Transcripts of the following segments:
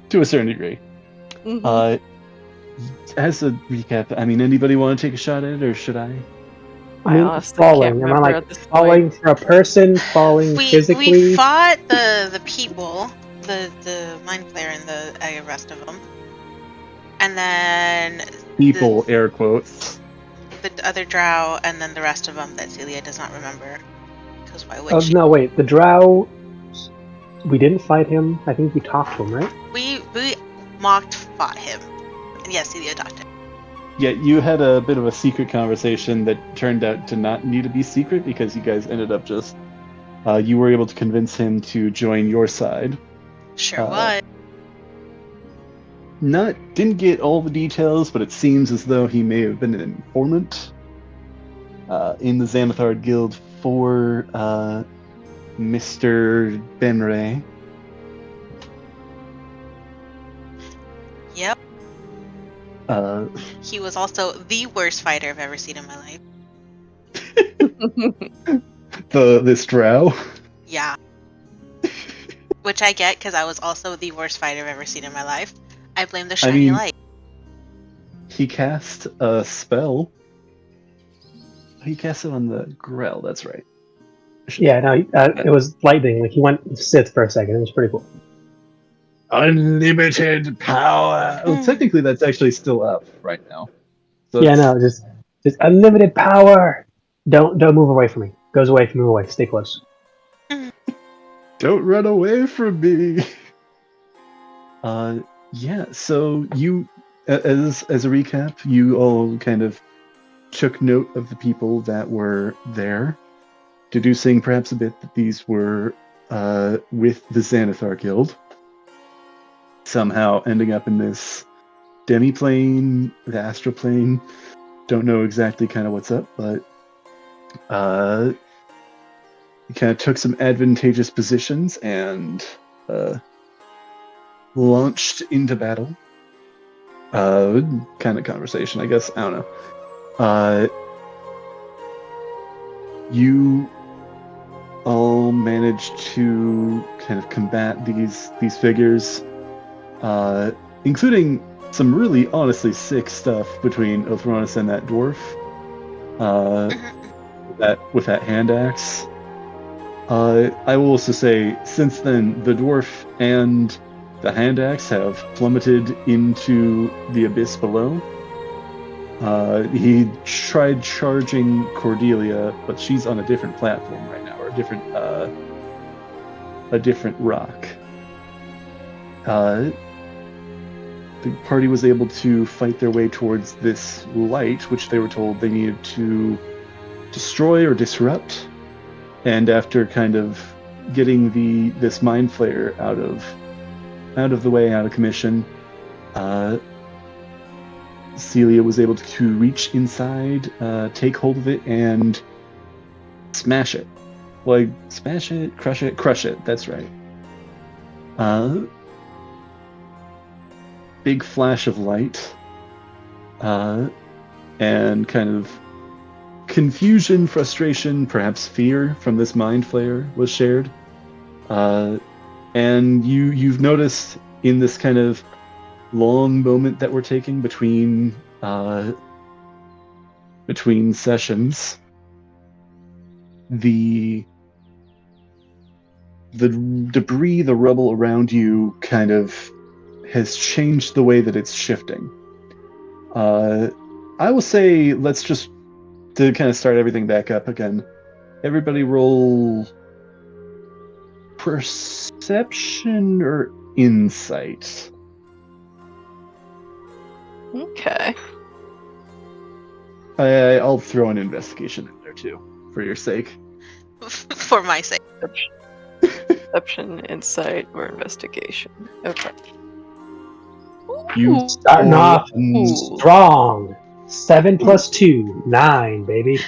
to a certain degree. Mm-hmm. As a recap, I mean, anybody want to take a shot at it, or should I? I mean, honestly falling. can't Am I remember like at this falling for a person, falling We physically? fought the people, the mind flayer and the rest of them, and then People, air quotes. the other drow, and then the rest of them that Celia does not remember. Because why would Oh she? no, wait. The drow. We didn't fight him. I think we talked to him, right? We mocked fought him. And yes, Celia talked to him. Yeah, you had a bit of a secret conversation that turned out to not need to be secret because you guys ended up just. You were able to convince him to join your side. Sure was. Didn't get all the details, but it seems as though he may have been an informant in the Xanathar Guild for Mr. Benray. Yep. He was also the worst fighter I've ever seen in my life. This drow. Yeah. Which I get because I was also the worst fighter I've ever seen in my life. I blame the shiny light. He cast a spell. He cast it on the Grell, that's right. Yeah, no, it was lightning. Like he went Sith for a second. It was pretty cool. Unlimited power. Well, technically, that's actually still up right now. So yeah, no, just unlimited power. Don't move away from me. Goes away, move away. Stay close. Don't run away from me. Yeah. So you, as a recap, you all kind of took note of the people that were there, deducing perhaps a bit that these were with the Xanathar Guild. Somehow ending up in this demi-plane, the astral plane. Don't know exactly kind of what's up, but he kind of took some advantageous positions and launched into battle. Kind of conversation, I guess. I don't know. You all managed to kind of combat these figures, including some really honestly sick stuff between Othronus and that dwarf. With that hand axe. I will also say, since then, the dwarf and the hand axe have plummeted into the abyss below. He tried charging Cordelia, but she's on a different platform right now, or a different rock. The party was able to fight their way towards this light, which they were told they needed to destroy or disrupt. And after kind of getting this mind flayer out of the way, out of commission, Celia was able to reach inside, take hold of it, and smash it. Like, smash it, crush it, that's right. Big flash of light, and kind of confusion, frustration, perhaps fear from this mind flayer was shared. And you've noticed in this kind of long moment that we're taking between sessions, the debris, the rubble around you kind of has changed the way that it's shifting. I will say, let's just, to kind of start everything back up again, everybody roll perception or insight. Okay. I'll throw an investigation in there too, for your sake. For my sake. Perception, insight, or investigation. Okay. You Starting off strong. 7 plus 2, 9, baby.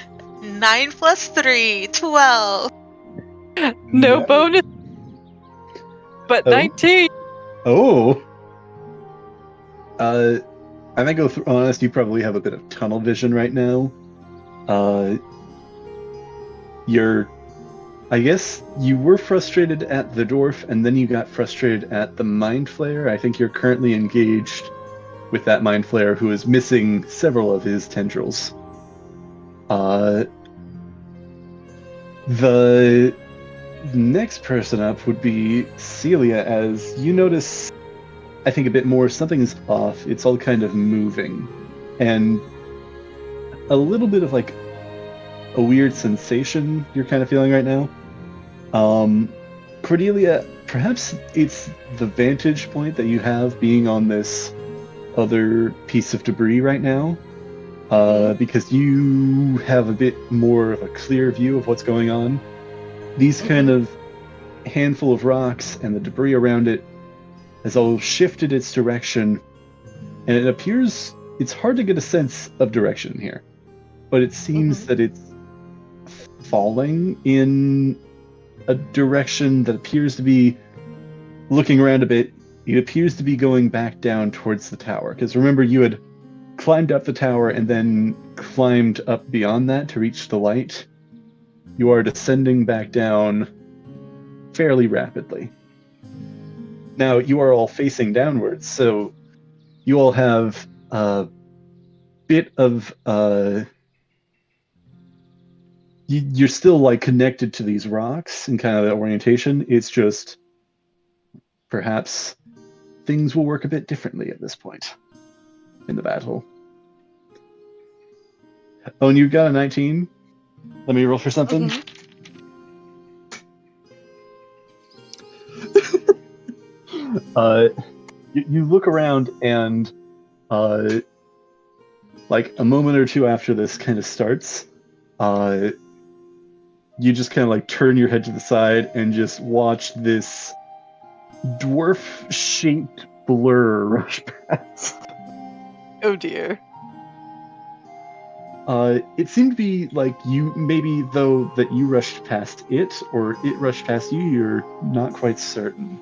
9 plus 3, 12. No bonus. But 19. Oh. I think Othronus, you probably have a bit of tunnel vision right now. You're I guess you were frustrated at the dwarf, and then you got frustrated at the mind flayer. I think you're currently engaged with that mind flayer who is missing several of his tendrils. The next person up would be Celia, as you notice, I think a bit more, something is off. It's all kind of moving. And a little bit of like a weird sensation you're kind of feeling right now. Cordelia, perhaps it's the vantage point that you have being on this other piece of debris right now, because you have a bit more of a clear view of what's going on. These kind of handful of rocks and the debris around it has all shifted its direction, and it appears it's hard to get a sense of direction here, but it seems that it's falling in a direction that appears to be, looking around a bit, it appears to be going back down towards the tower. Because remember, you had climbed up the tower and then climbed up beyond that to reach the light. You are descending back down fairly rapidly. Now, you are all facing downwards, so you all have a bit of you're still like connected to these rocks and kind of the orientation. It's just perhaps things will work a bit differently at this point in the battle. Oh, and you got a 19? Let me roll for something. You look around and like a moment or two after this kind of starts, you just kind of like turn your head to the side and just watch this dwarf-shaped blur rush past. Oh dear. It seemed to be like you, maybe though, that you rushed past it, or it rushed past you, you're not quite certain.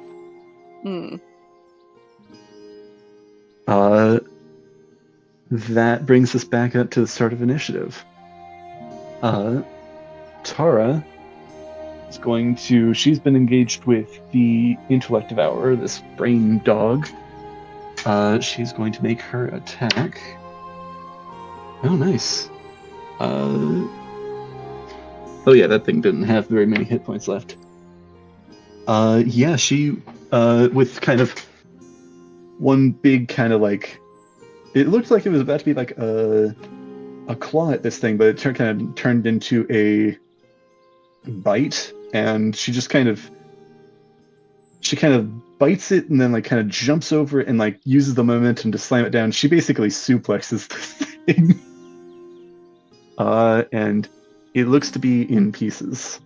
That brings us back up to the start of initiative. Tara is going to, she's been engaged with the intellect devourer, this brain dog. She's going to make her attack. Oh, nice. Oh yeah, that thing didn't have very many hit points left. Yeah, she, with kind of one big kind of like, it looked like it was about to be like a claw at this thing, but it kind of turned into a bite, and she kind of bites it and then like kind of jumps over it and like uses the momentum to slam it down. She basically suplexes this thing. And it looks to be in pieces,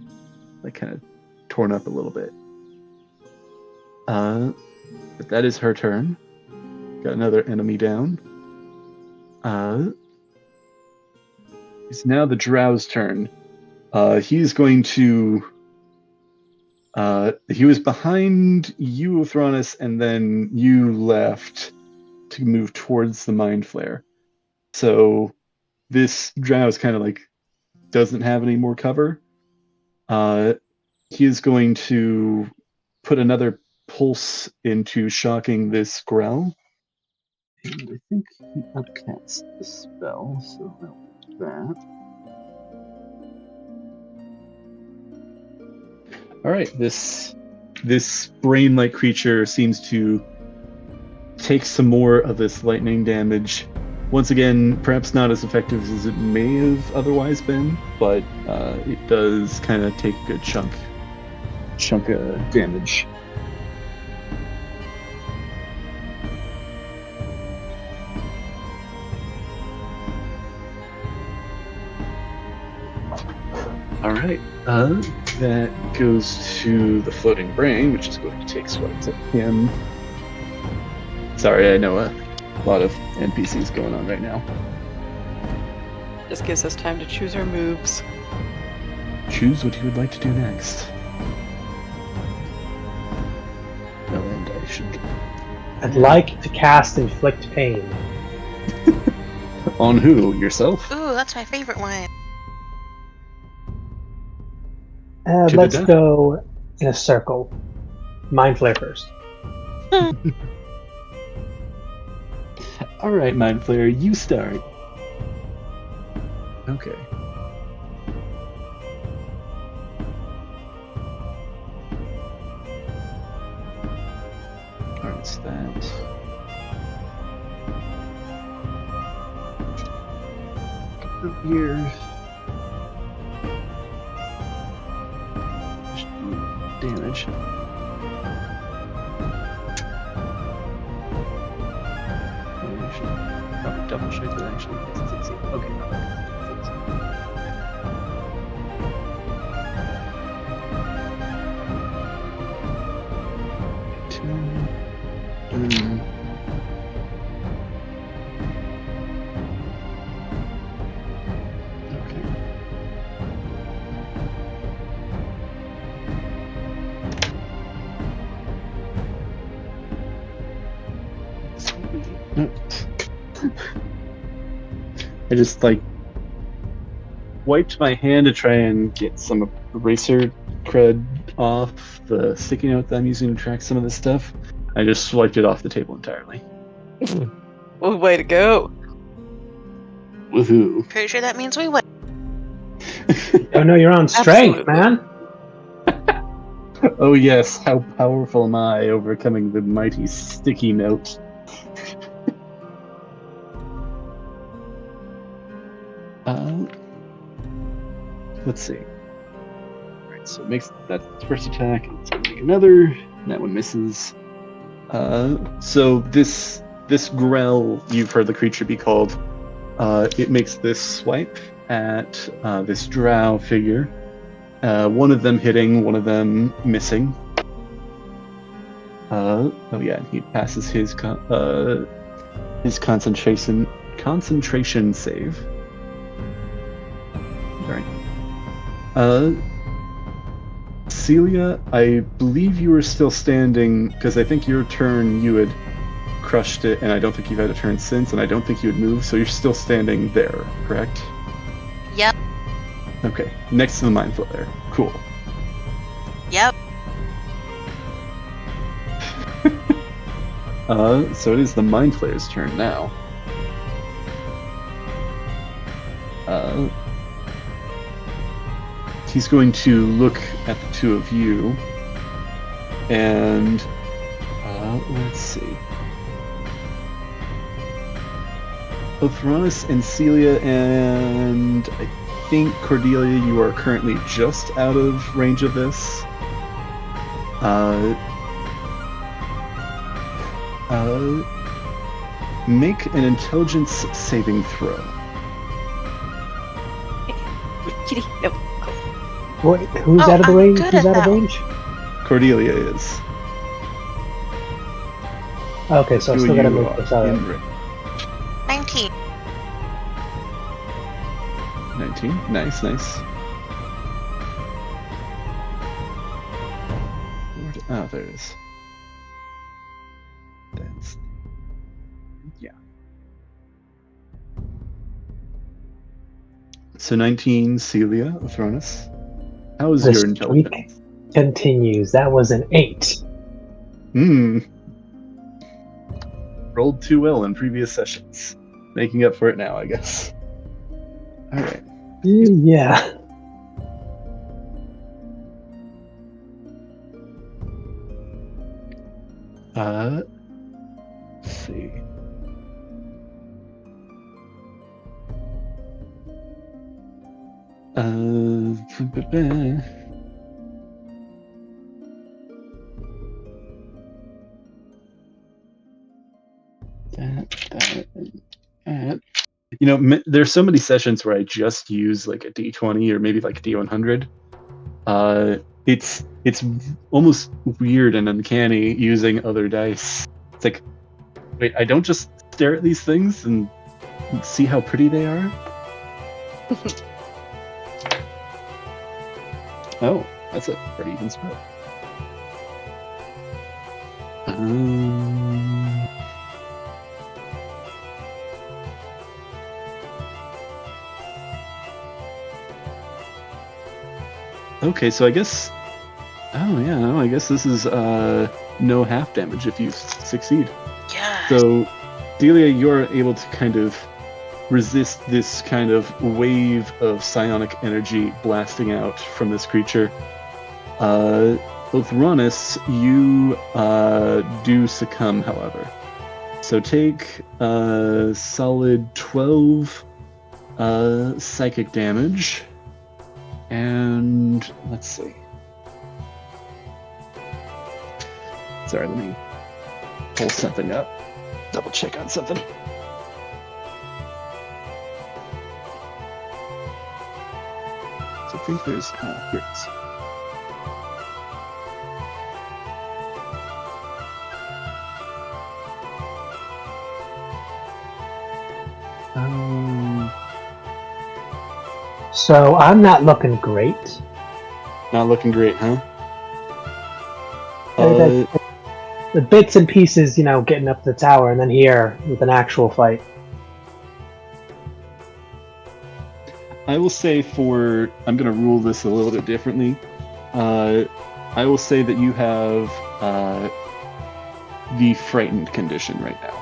like kind of torn up a little bit. But that is her turn. Got another enemy down. It's now the Drow's turn. He's going to. He was behind you, Thronis, and then you left to move towards the Mind Flare. So this Drow kind of like doesn't have any more cover. He is going to put another pulse into shocking this Grell. And I think he upcasts the spell, so I'll do that. Alright, this brain-like creature seems to take some more of this lightning damage. Once again, perhaps not as effective as it may have otherwise been, but it does kind of take a good chunk of damage. Alright, that goes to the floating brain, which is going to take swings at him. Sorry, I know a lot of NPCs going on right now. Just gives us time to choose our moves. Choose what you would like to do next. No, and I should... I'd like to cast Inflict Pain. On who? Yourself? Ooh, that's my favorite one. To the Let's death. go in a circle. Mind flare first. All right, Mind Flayer, you start. Okay. All right, so that. Up here. Damage. Probably double check that actually. Yes, it's 16. Okay, no, it's 16. Okay. I just like wiped my hand to try and get some eraser crud off the sticky note that I'm using to track some of this stuff. I just swiped it off the table entirely. Oh, way to go. Woohoo. Pretty sure that means we win. Oh no, you're on strength, Absolutely. man. Oh yes, how powerful am I overcoming the mighty sticky note? Let's see. Alright, so it makes that's its first attack, and it's gonna make another, and that one misses. So this growl you've heard the creature be called, it makes this swipe at this drow figure. One of them hitting, one of them missing. Oh yeah, he passes his concentration save. Right. Celia, I believe you were still standing because I think your turn you had crushed it, and I don't think you've had a turn since, and I don't think you had moved, so you're still standing there, correct? Yep. Okay, next to the Mind Flayer. Cool. Yep. So it is the Mind Flayer's turn now. He's going to look at the two of you, and let's see. Othronus and Celia, and I think Cordelia, you are currently just out of range of this. Make an intelligence saving throw. Kitty, no. What? Who's Oh, out of the I'm range? good Who's at out of that. range? Cordelia is. Okay, so I Who still gotta you make this are out. in range. 19. 19. Nice. Oh, there it is. That's. Yeah. So 19, Celia, Othronus. How is The your streak intelligence? continues. That was an 8. Rolled too well in previous sessions. Making up for it now, I guess. Alright. Yeah. Let's see. That. You know, there's so many sessions where I just use like a D20 or maybe like a D100. It's almost weird and uncanny using other dice. It's like, wait, I don't just stare at these things and see how pretty they are? Oh, that's a pretty even spell. Okay, so I guess. Oh yeah, no, I guess this is no half damage if you succeed. Yeah. So, Delia, you're able to kind of resist this kind of wave of psionic energy blasting out from this creature. Othronus, you do succumb, however. So take a solid 12 psychic damage. And let's see. Sorry, let me pull something up. Double check on something. So I think there's here it is. So I'm not looking great. Not looking great, huh? The bits and pieces, getting up the tower, and then here with an actual fight. I will say I'm going to rule this a little bit differently. I will say that you have the frightened condition right now.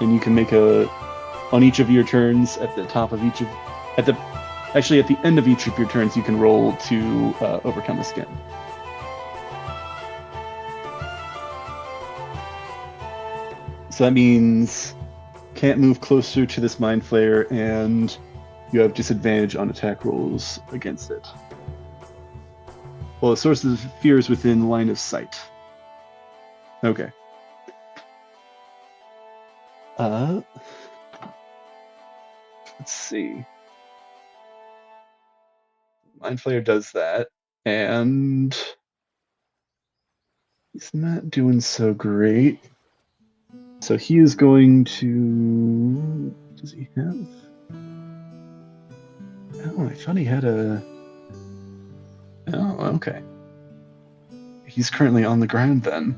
And you can make on each of your turns, at the end of each of your turns, you can roll to overcome this again. So that means can't move closer to this Mind Flayer, and you have disadvantage on attack rolls against it. Well, the source of fear is within line of sight. Okay. Let's see. Mind Flayer does that, and he's not doing so great. So he is going to... Does he have... Oh, I thought he had a... Oh, okay. He's currently on the ground then.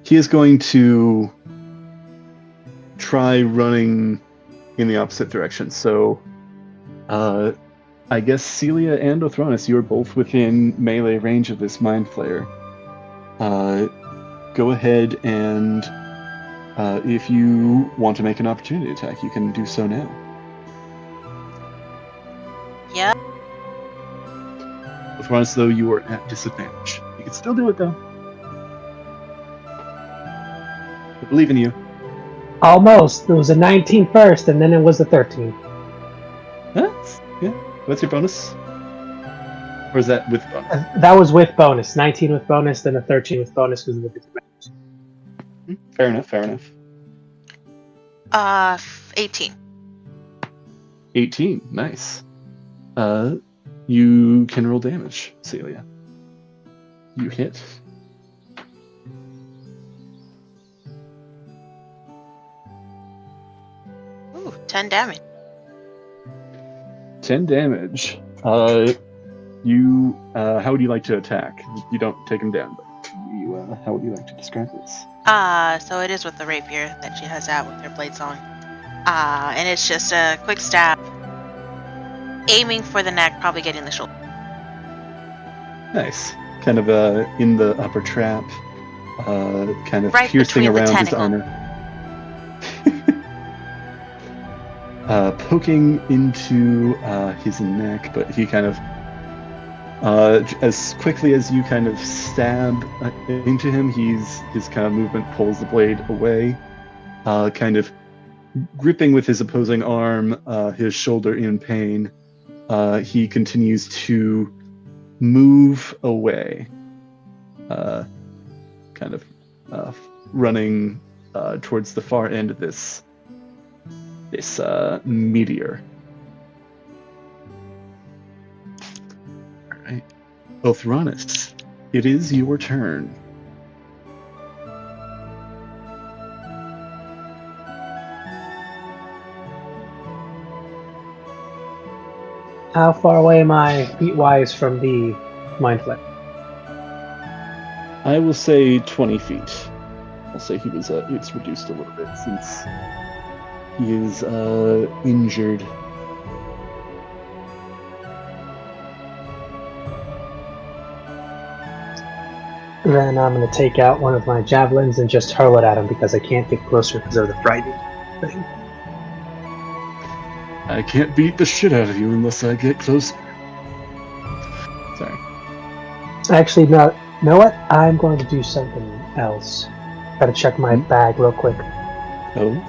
He is going to try running in the opposite direction. So, I guess Celia and Othronus, you're both within melee range of this Mind Flayer. Go ahead and if you want to make an opportunity attack, you can do so now. Yeah. Othronus, though, you are at disadvantage. You can still do it, though. I believe in you. Almost. It was a 19 first, and then it was a 13. Yeah. What's your bonus? Or is that with bonus? That was with bonus. 19 with bonus, then a 13 with bonus because of the disadvantage. Fair enough. 18. 18, nice. You can roll damage, Celia. You hit. Ooh, 10 damage. 10 damage. How would you like to attack? You don't take him down, but how would you like to describe this? So it is with the rapier that she has out with her blades on. And it's just a quick stab. Aiming for the neck, probably getting the shoulder. Nice. Kind of in the upper trap, kind of Right piercing between the around his tentacle. armor. Poking into his neck, but he kind of, as quickly as you kind of stab into him, his kind of movement pulls the blade away, kind of gripping with his opposing arm, his shoulder in pain. He continues to move away, kind of running towards the far end of this meteor. All right, Othronus, it is your turn. How far away am I, feet-wise, from the Mind Flayer? I will say 20 feet. I'll say it's reduced a little bit since he is injured. Then I'm going to take out one of my javelins and just hurl it at him because I can't get closer because of the frightening thing. I can't beat the shit out of you unless I get close. Sorry. Actually, no. You know what? I'm going to do something else. Gotta check my bag real quick. Oh.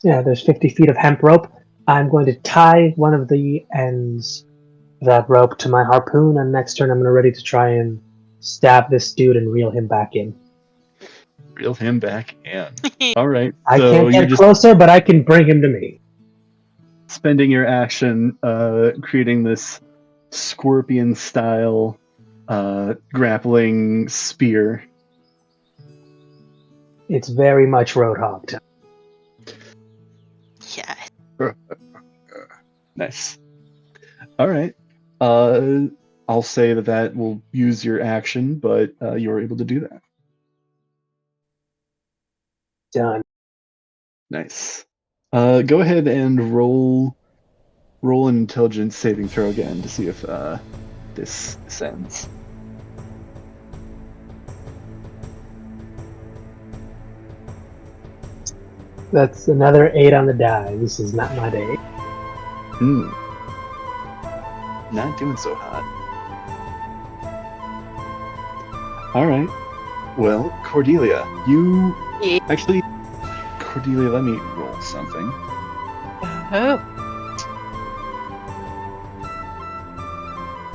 Yeah, there's 50 feet of hemp rope. I'm going to tie one of the ends of that rope to my harpoon, and next turn I'm going to ready to try and stab this dude and reel him back in. Reel him back in. All right. I So can't you're get just closer, but I can bring him to me. spending your action creating this scorpion-style grappling spear. It's very much Roadhog time. Yeah. Nice. All right. I'll say that will use your action, but you're able to do that. Done. Nice. Go ahead and roll an intelligence saving throw again to see if this ends. That's another 8 on the die. This is not my day. Not doing so hot. All right. Well, Cordelia, you Yeah. actually, Cordelia, let me roll something. Oh.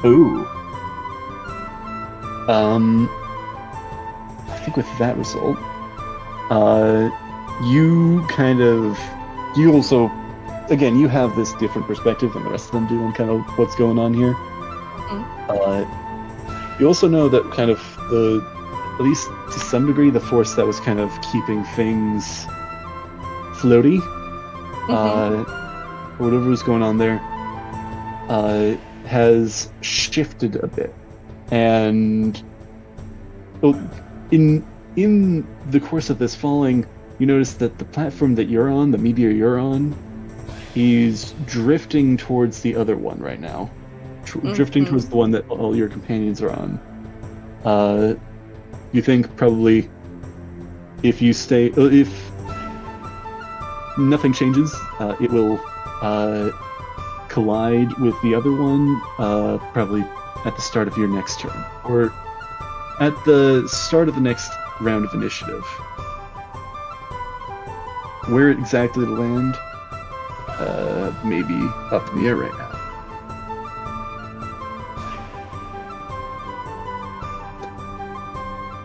Ooh. I think with that result, you also, again, you have this different perspective than the rest of them do on kind of what's going on here. You also know that kind of at least to some degree, the force that was kind of keeping things floaty, whatever was going on there, has shifted a bit. And in the course of this falling, you notice that the platform that you're on, the meteor you're on, is drifting towards the other one right now. Drifting towards the one that all your companions are on. You think probably if nothing changes, it will collide with the other one probably at the start of your next turn, or at the start of the next round of initiative. Where exactly to land, maybe up in the air right now.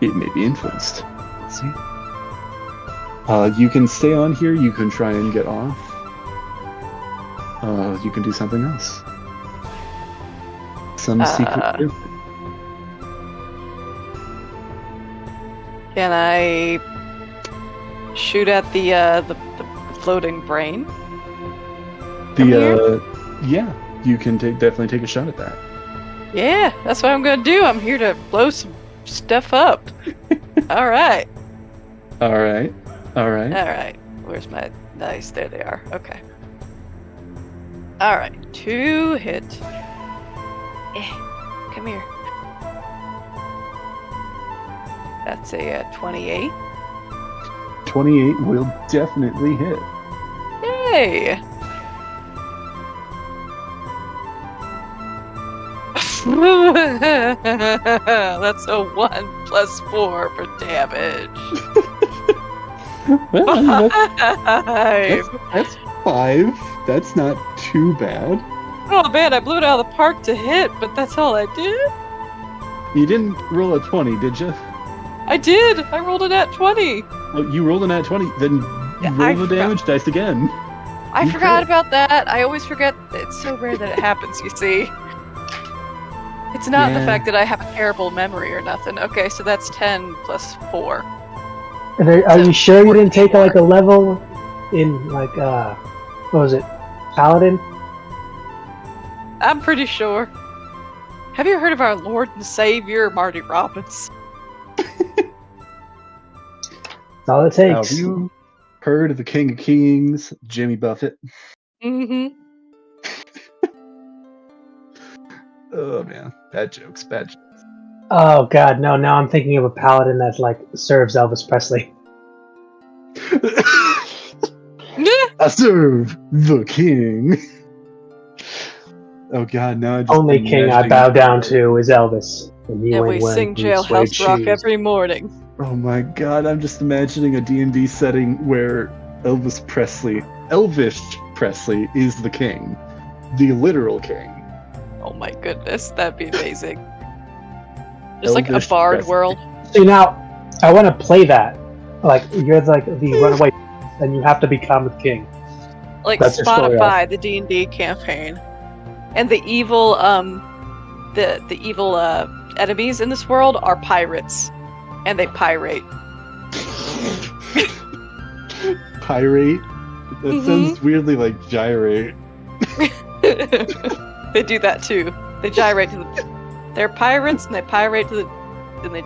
It may be influenced. Let's see. You can stay on here, you can try and get off. You can do something else. Some secret group. Can I shoot at the floating brain? Yeah, you can definitely take a shot at that. Yeah, that's what I'm gonna do. I'm here to blow some stuff up. All right. All right. Where's my dice? There they are. Okay. All right. 2 hit. Come here. That's a 28. 28 will definitely hit. Yay! That's a 1 plus 4 for damage. Well, I mean, 5. that's 5. That's not too bad. Oh man, I blew it out of the park to hit, but that's all I did? You didn't roll a 20, did you? I did! I rolled it at 20! Well, you rolled a nat 20, then Yeah, roll the damage dice again. I You forgot crit. about that. I always forget. It's so rare that it happens, you see. It's not the Yeah. fact that I have a terrible memory or nothing. Okay, so that's 10 plus 4. And are you sure you didn't take 14 like a level in like what was it, Paladin? I'm pretty sure. Have you heard of our Lord and Savior, Marty Robbins? That's all it Now, have takes. you heard of the King of Kings, Jimmy Buffett? Mm-hmm. Oh man, bad jokes. Oh god, no, now I'm thinking of a paladin that like serves Elvis Presley. I serve the king. Oh god, now I just Only king I bow down to is Elvis. And you Yeah, ain't we wearing sing blue suede Jailhouse Rock shoes. every morning. Oh my god, I'm just imagining a D&D setting where Elvis Elvish Presley is the king. The literal king. Oh my goodness, that'd be amazing. Just like a Elvish bard Presley. world. See now, I want to play that. Like you're like the runaway, and you have to become the king. Like That's your story Spotify, the D&D campaign. And the evil the evil enemies in this world are pirates. And they pirate. Pirate? That Mhm. sounds weirdly like gyrate. They do that too. They gyrate to the they're pirates and they pirate to the and they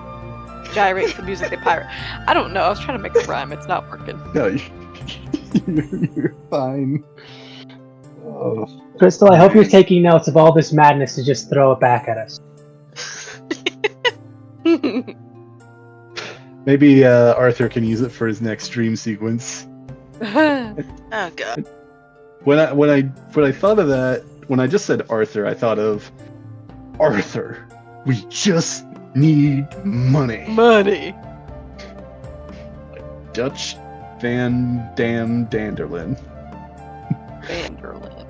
gyrate to the music they pirate. I don't know, I was trying to make a rhyme, it's not working. No, you're fine. Oh. Crystal, I hope you're taking notes of all this madness to just throw it back at us. Maybe Arthur can use it for his next dream sequence. Oh god. When I thought of that, when I just said Arthur, I thought of Arthur. We just need money. Money. Dutch Van Dam Danderlin. Vanderlyn.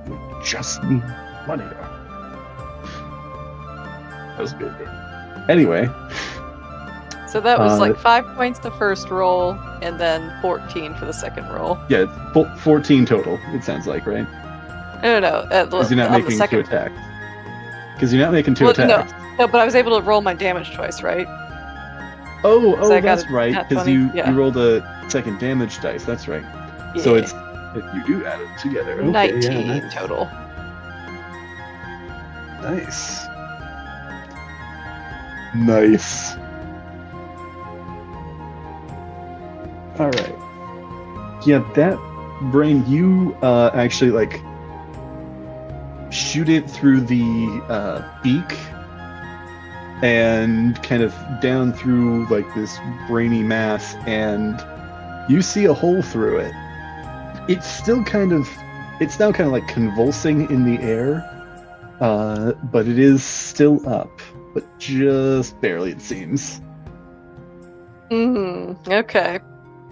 We just need money. That was good. Anyway. So that was like 5 points the first roll, and then 14 for the second roll. Yeah, 14 total, it sounds like, right? No. Because you're not on making the second... two attacks. Because you're not making two Well, attacks. No, but I was able to roll my damage twice, right? Oh, I got that's a right. nat Because 20, you yeah. rolled a second damage dice. That's right. Yeah. So it's if you do add it together. Okay, 19 yeah, total. Nice. Nice. All right. Yeah, that brain, you actually like shoot it through the beak and kind of down through like this brainy mass, and you see a hole through it. It's now kind of like convulsing in the air, but it is still up, but just barely, it seems. Okay.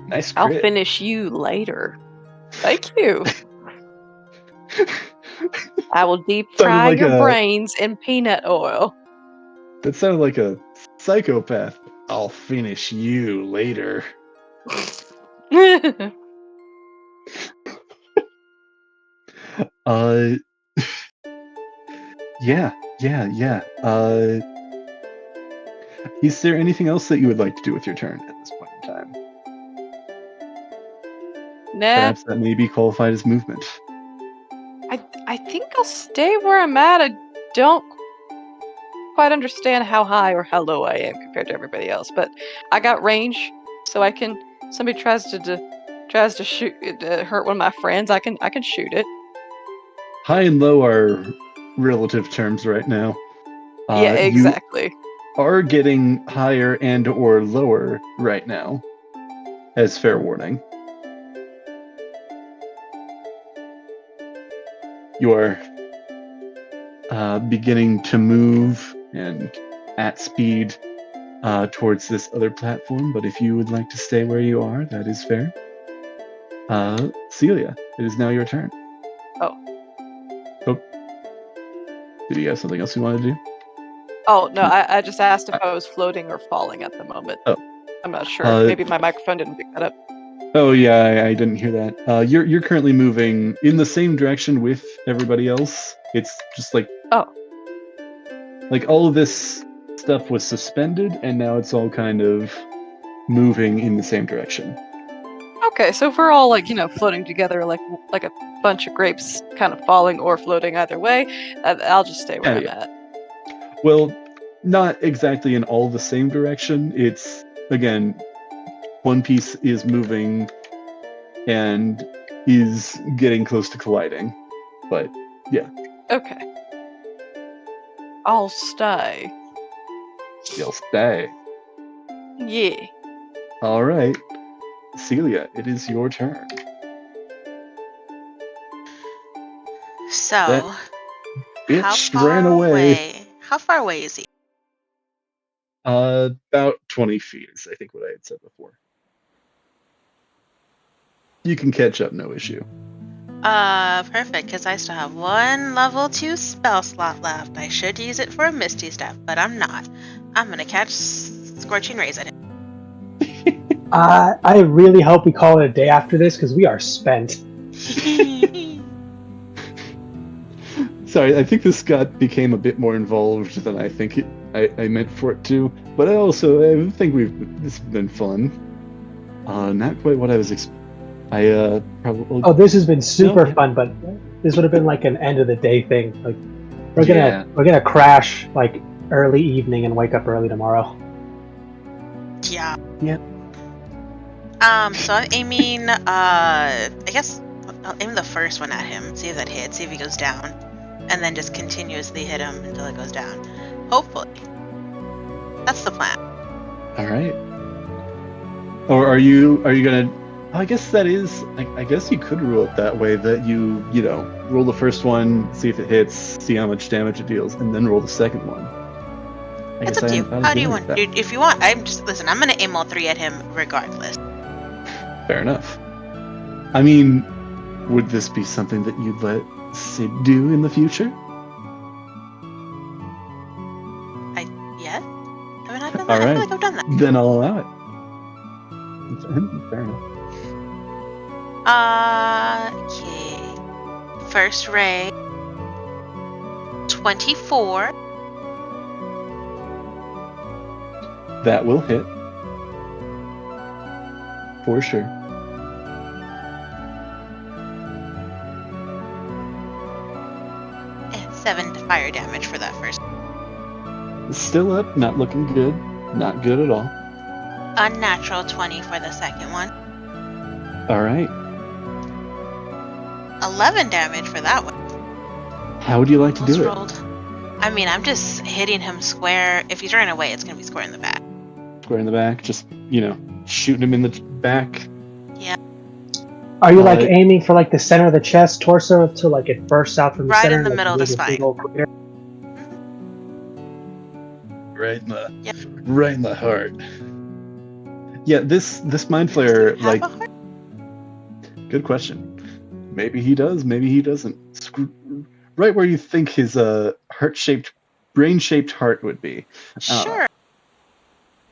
Nice I'll crit. finish you later. Thank you. I will deep fry Sounded like your brains in peanut oil. That sounded like a psychopath. I'll finish you later. Yeah. Is there anything else that you would like to do with your turn at this point in time? Nah, Perhaps that may be qualified as movement. I think I'll stay where I'm at. I don't quite understand how high or how low I am compared to everybody else, but I got range, so I can. Somebody tries to shoot, hurt one of my friends. I can shoot it. High and low are relative terms right now. Yeah, exactly. You are getting higher and or lower right now, as fair warning. You are beginning to move and at speed towards this other platform, but if you would like to stay where you are, that is fair. Celia, it is now your turn. Oh. Did you have something else you want to do? Oh, no, I just asked if I was floating or falling at the moment. Oh. I'm not sure. Maybe my microphone didn't pick that up. Oh yeah, I didn't hear that. You're currently moving in the same direction with everybody else. It's just like like all of this stuff was suspended, and now it's all kind of moving in the same direction. Okay, so if we're all like floating together like a bunch of grapes, kind of falling or floating either way, I'll just stay where I'm at. Well, not exactly in all the same direction. It's, again, one piece is moving and is getting close to colliding. But, yeah, Okay. I'll stay. you'll stay. Yeah. All right. Celia, it is your turn. So, That how bitch far ran away. How far away is he? About 20 feet is, I think, what I had said before. You can catch up, no issue. Perfect, because I still have one level 2 spell slot left. I should use it for a Misty Step, but I'm not. I'm gonna catch Scorching Rays at him. I really hope we call it a day after this because we are spent. Sorry, I think this became a bit more involved than I think I meant for it to. But I think this has been fun. Not quite what I was probably. Oh, this has been super No. fun, but this would have been like an end of the day thing. Like we're Yeah. gonna crash like early evening and wake up early tomorrow. Yeah. Yeah. So I'm aiming, I guess I'll aim the first one at him, see if that hits, see if he goes down, and then just continuously hit him until it goes down. Hopefully. That's the plan. All right. Or are you gonna? I guess that is. I guess you could rule it that way. That you roll the first one, see if it hits, see how much damage it deals, and then roll the second one. It's up to you. How do you want? If you want, listen. I'm gonna aim all 3 at him regardless. Fair enough. I mean, would this be something that you'd let Sid do in the future? Yes? Haven't I done that? All I right. feel like I've done that. Then I'll allow it. Fair enough. Okay. First ray. 24. That will hit. For sure. And 7 fire damage for that first. Still up, not looking good. Not good at all. Unnatural 20 for the second one. All right. 11 damage for that one. How would you like to do it? Rolled. I mean, I'm just hitting him square. If he's running away, it's going to be square in the back. Square in the back, just, shooting him in the back. Yeah. Are you like aiming for like the center of the chest, torso, until like it bursts out from the Right center? in the like, middle of the spine. Right in the heart. Yeah, this mind flayer, like, good question. Maybe he does, maybe he doesn't. Right where you think his brain-shaped heart would be. Sure.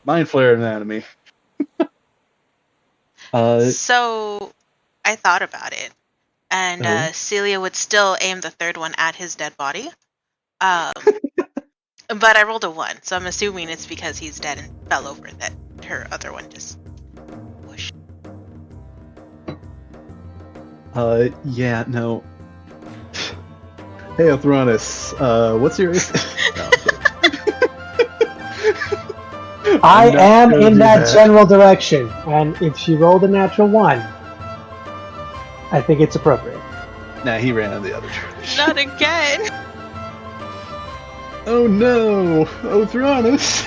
Mind flayer anatomy. So, I thought about it, and Celia would still aim the third one at his dead body. But I rolled a 1, so I'm assuming it's because he's dead and fell over that her other one just whoosh. Yeah, no. Hey, Othronus, what's your... No, I am in that general direction, and if she rolled a natural 1, I think it's appropriate. Nah, he ran in the other direction. Not again! Oh no! Othronus!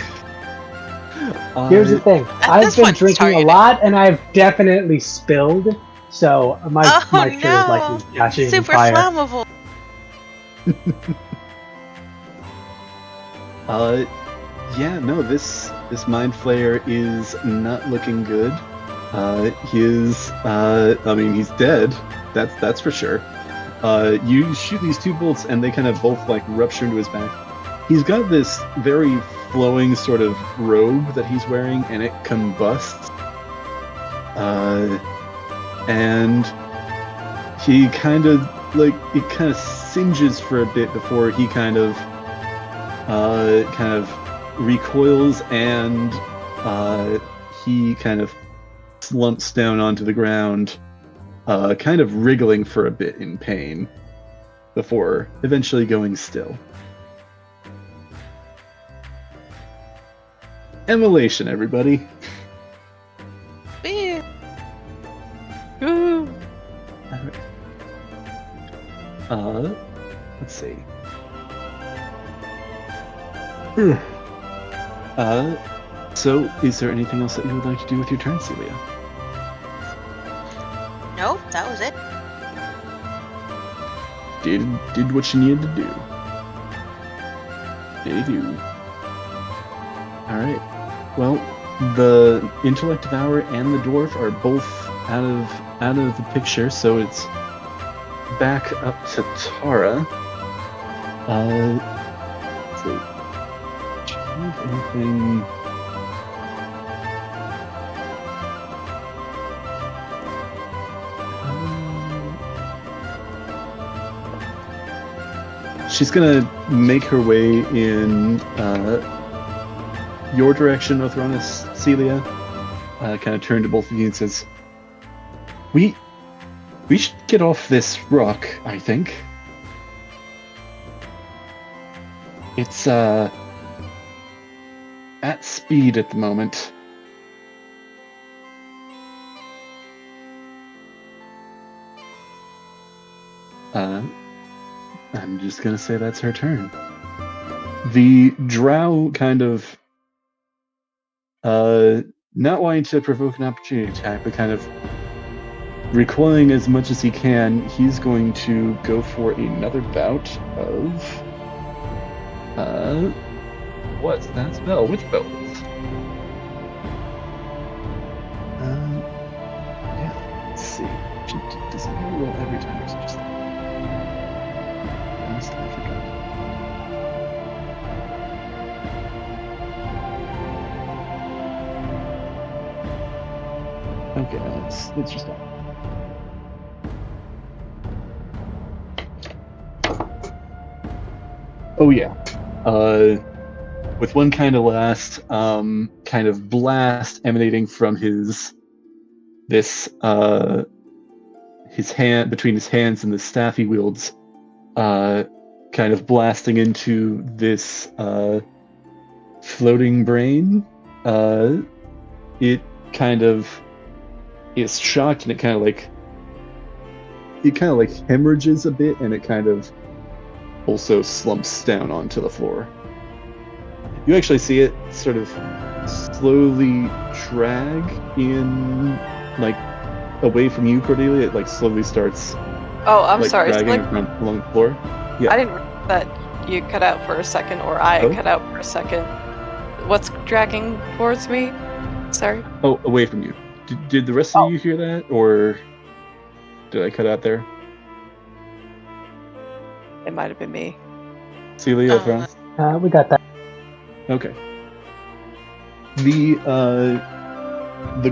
Here's the thing. I've been drinking a lot, and I've definitely spilled, so my shirt is like catching super fire. flammable! Yeah, no, this mind flayer is not looking good. He's dead. That's for sure. You shoot these 2 bolts, and they kind of both like rupture into his back. He's got this very flowing sort of robe that he's wearing, and it combusts. And he kind of singes for a bit before he kind of recoils, and he kind of slumps down onto the ground, kind of wriggling for a bit in pain before eventually going still. Immolation, everybody. Woo. Woo. Let's see. So is there anything else that you would like to do with your turn, Celia? No, that was it. Did what you needed to do. Did you? Alright. Well, the intellect devourer and the dwarf are both out of the picture, so it's back up to Tara. Let's see. Do you have anything? She's gonna make her way in your direction, Othronus, Celia. Kind of turn to both of you and says, "We should get off this rock, I think. It's at speed at the moment." I'm just gonna say that's her turn. The drow kind of not wanting to provoke an opportunity attack, but kind of recoiling as much as he can, he's going to go for another bout of what's that spell? Which spell? Yeah, let's see. Does it roll every time or is it just that? Honestly, I forgot. Okay, no, it's just that. Oh yeah. With one kind of last kind of blast emanating from his hand between his hands and the staff he wields, kind of blasting into this floating brain. It kind of is shocked, and it kind of like hemorrhages a bit, and it kind of also slumps down onto the floor. You actually see it sort of slowly drag in, like, away from you, Cordelia. It like slowly starts. Oh, I'm like, sorry. dragging Like, along the floor. Yeah. I didn't realize that you cut out for a second, or I cut out for a second. What's dragging towards me? Sorry. Oh, away from you. Did the rest of you hear that, or did I cut out there? It might have been me. Celia, Franz? We got that. Okay. The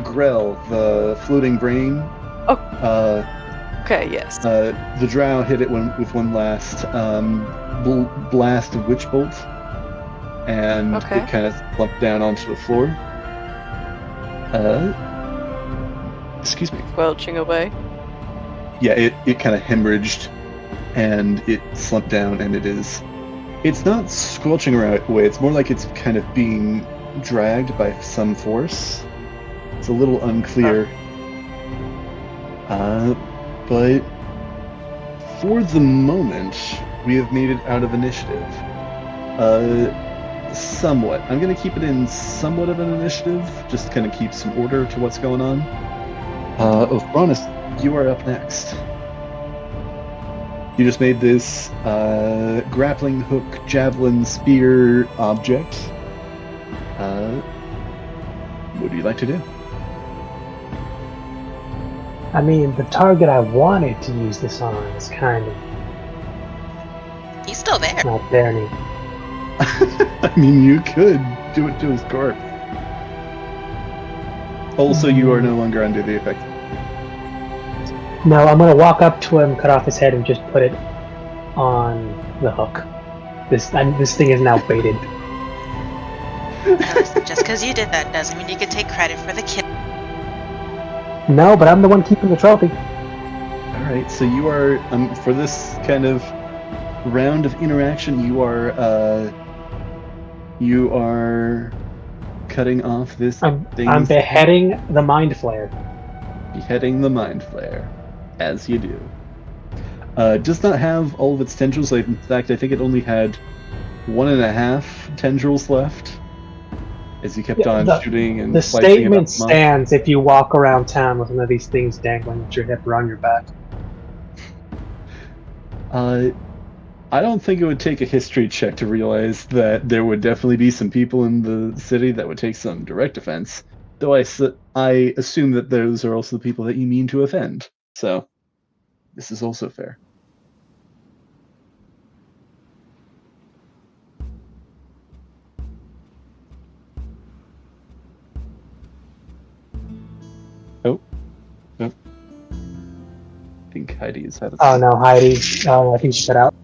Grell, the floating brain. Okay, yes. The drow hit it with one last blast of witch bolt, and it kind of slumped down onto the floor. Excuse me. Squelching away. Yeah, it kind of hemorrhaged, and it slumped down, and it's not squelching away, it's more like it's kind of being dragged by some force. It's a little unclear. But for the moment, we have made it out of initiative. Somewhat. I'm going to keep it in somewhat of an initiative, just to kind of keep some order to what's going on. Othronus, you are up next. You just made this grappling hook, javelin, spear object. What would you like to do? I mean, the target I wanted to use this on is kind of He's still there. not there anymore. I mean, you could do it to his corpse. Also, you are no longer under the effect. No, I'm gonna walk up to him, cut off his head, and just put it on the hook. This thing is now baited. Just because you did that doesn't mean you can take credit for the kill. No, but I'm the one keeping the trophy. Alright, so you are, for this kind of round of interaction, you are cutting off this I'm thing's beheading the Mind Flayer. beheading the Mind Flayer, as you do. Does not have all of its tendrils. In fact, I think it only had 1.5 tendrils left. As you kept on shooting and The slicing it up. statement stands if you walk around town with one of these things dangling at your hip or on your back. I don't think it would take a history check to realize that there would definitely be some people in the city that would take some direct offense. Though I assume that those are also the people that you mean to offend. So, this is also fair. Oh. I think Heidi has had a... Oh no, Heidi. Oh, I think she cut out.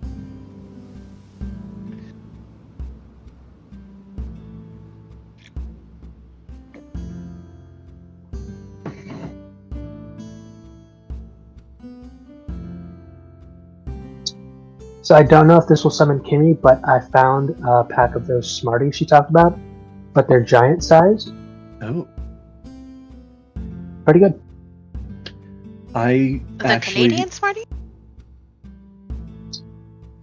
So I don't know if this will summon Kimmy, but I found a pack of those Smarties she talked about, but they're giant sized. Oh. Pretty good. I The actually... Canadian Smartie?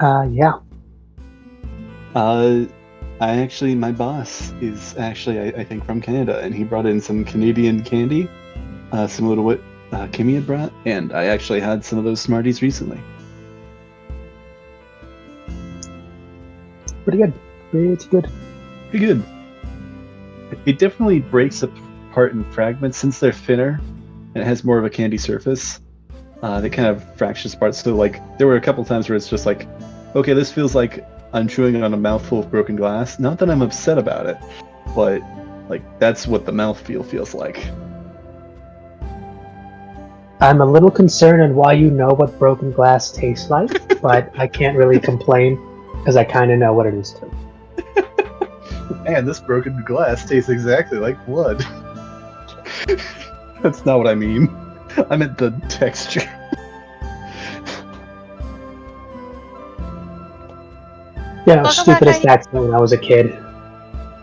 Yeah. My boss is actually, I think, from Canada, and he brought in some Canadian candy, similar to what Kimmy had brought, and I actually had some of those Smarties recently. Pretty good. Pretty good. Pretty good. It definitely breaks apart in fragments since they're thinner, and it has more of a candy surface. They kind of fractures apart, so like, there were a couple times where it's just like, okay, this feels like I'm chewing on a mouthful of broken glass. Not that I'm upset about it, but like that's what the mouthfeel feels like. I'm a little concerned on why you know what broken glass tastes like, but I can't really complain because I kind of know what it is too. Man, this broken glass tastes exactly like blood. That's not what I mean. I meant the texture. You know, Welcome back, stupidest Heidi. accent when I was a kid.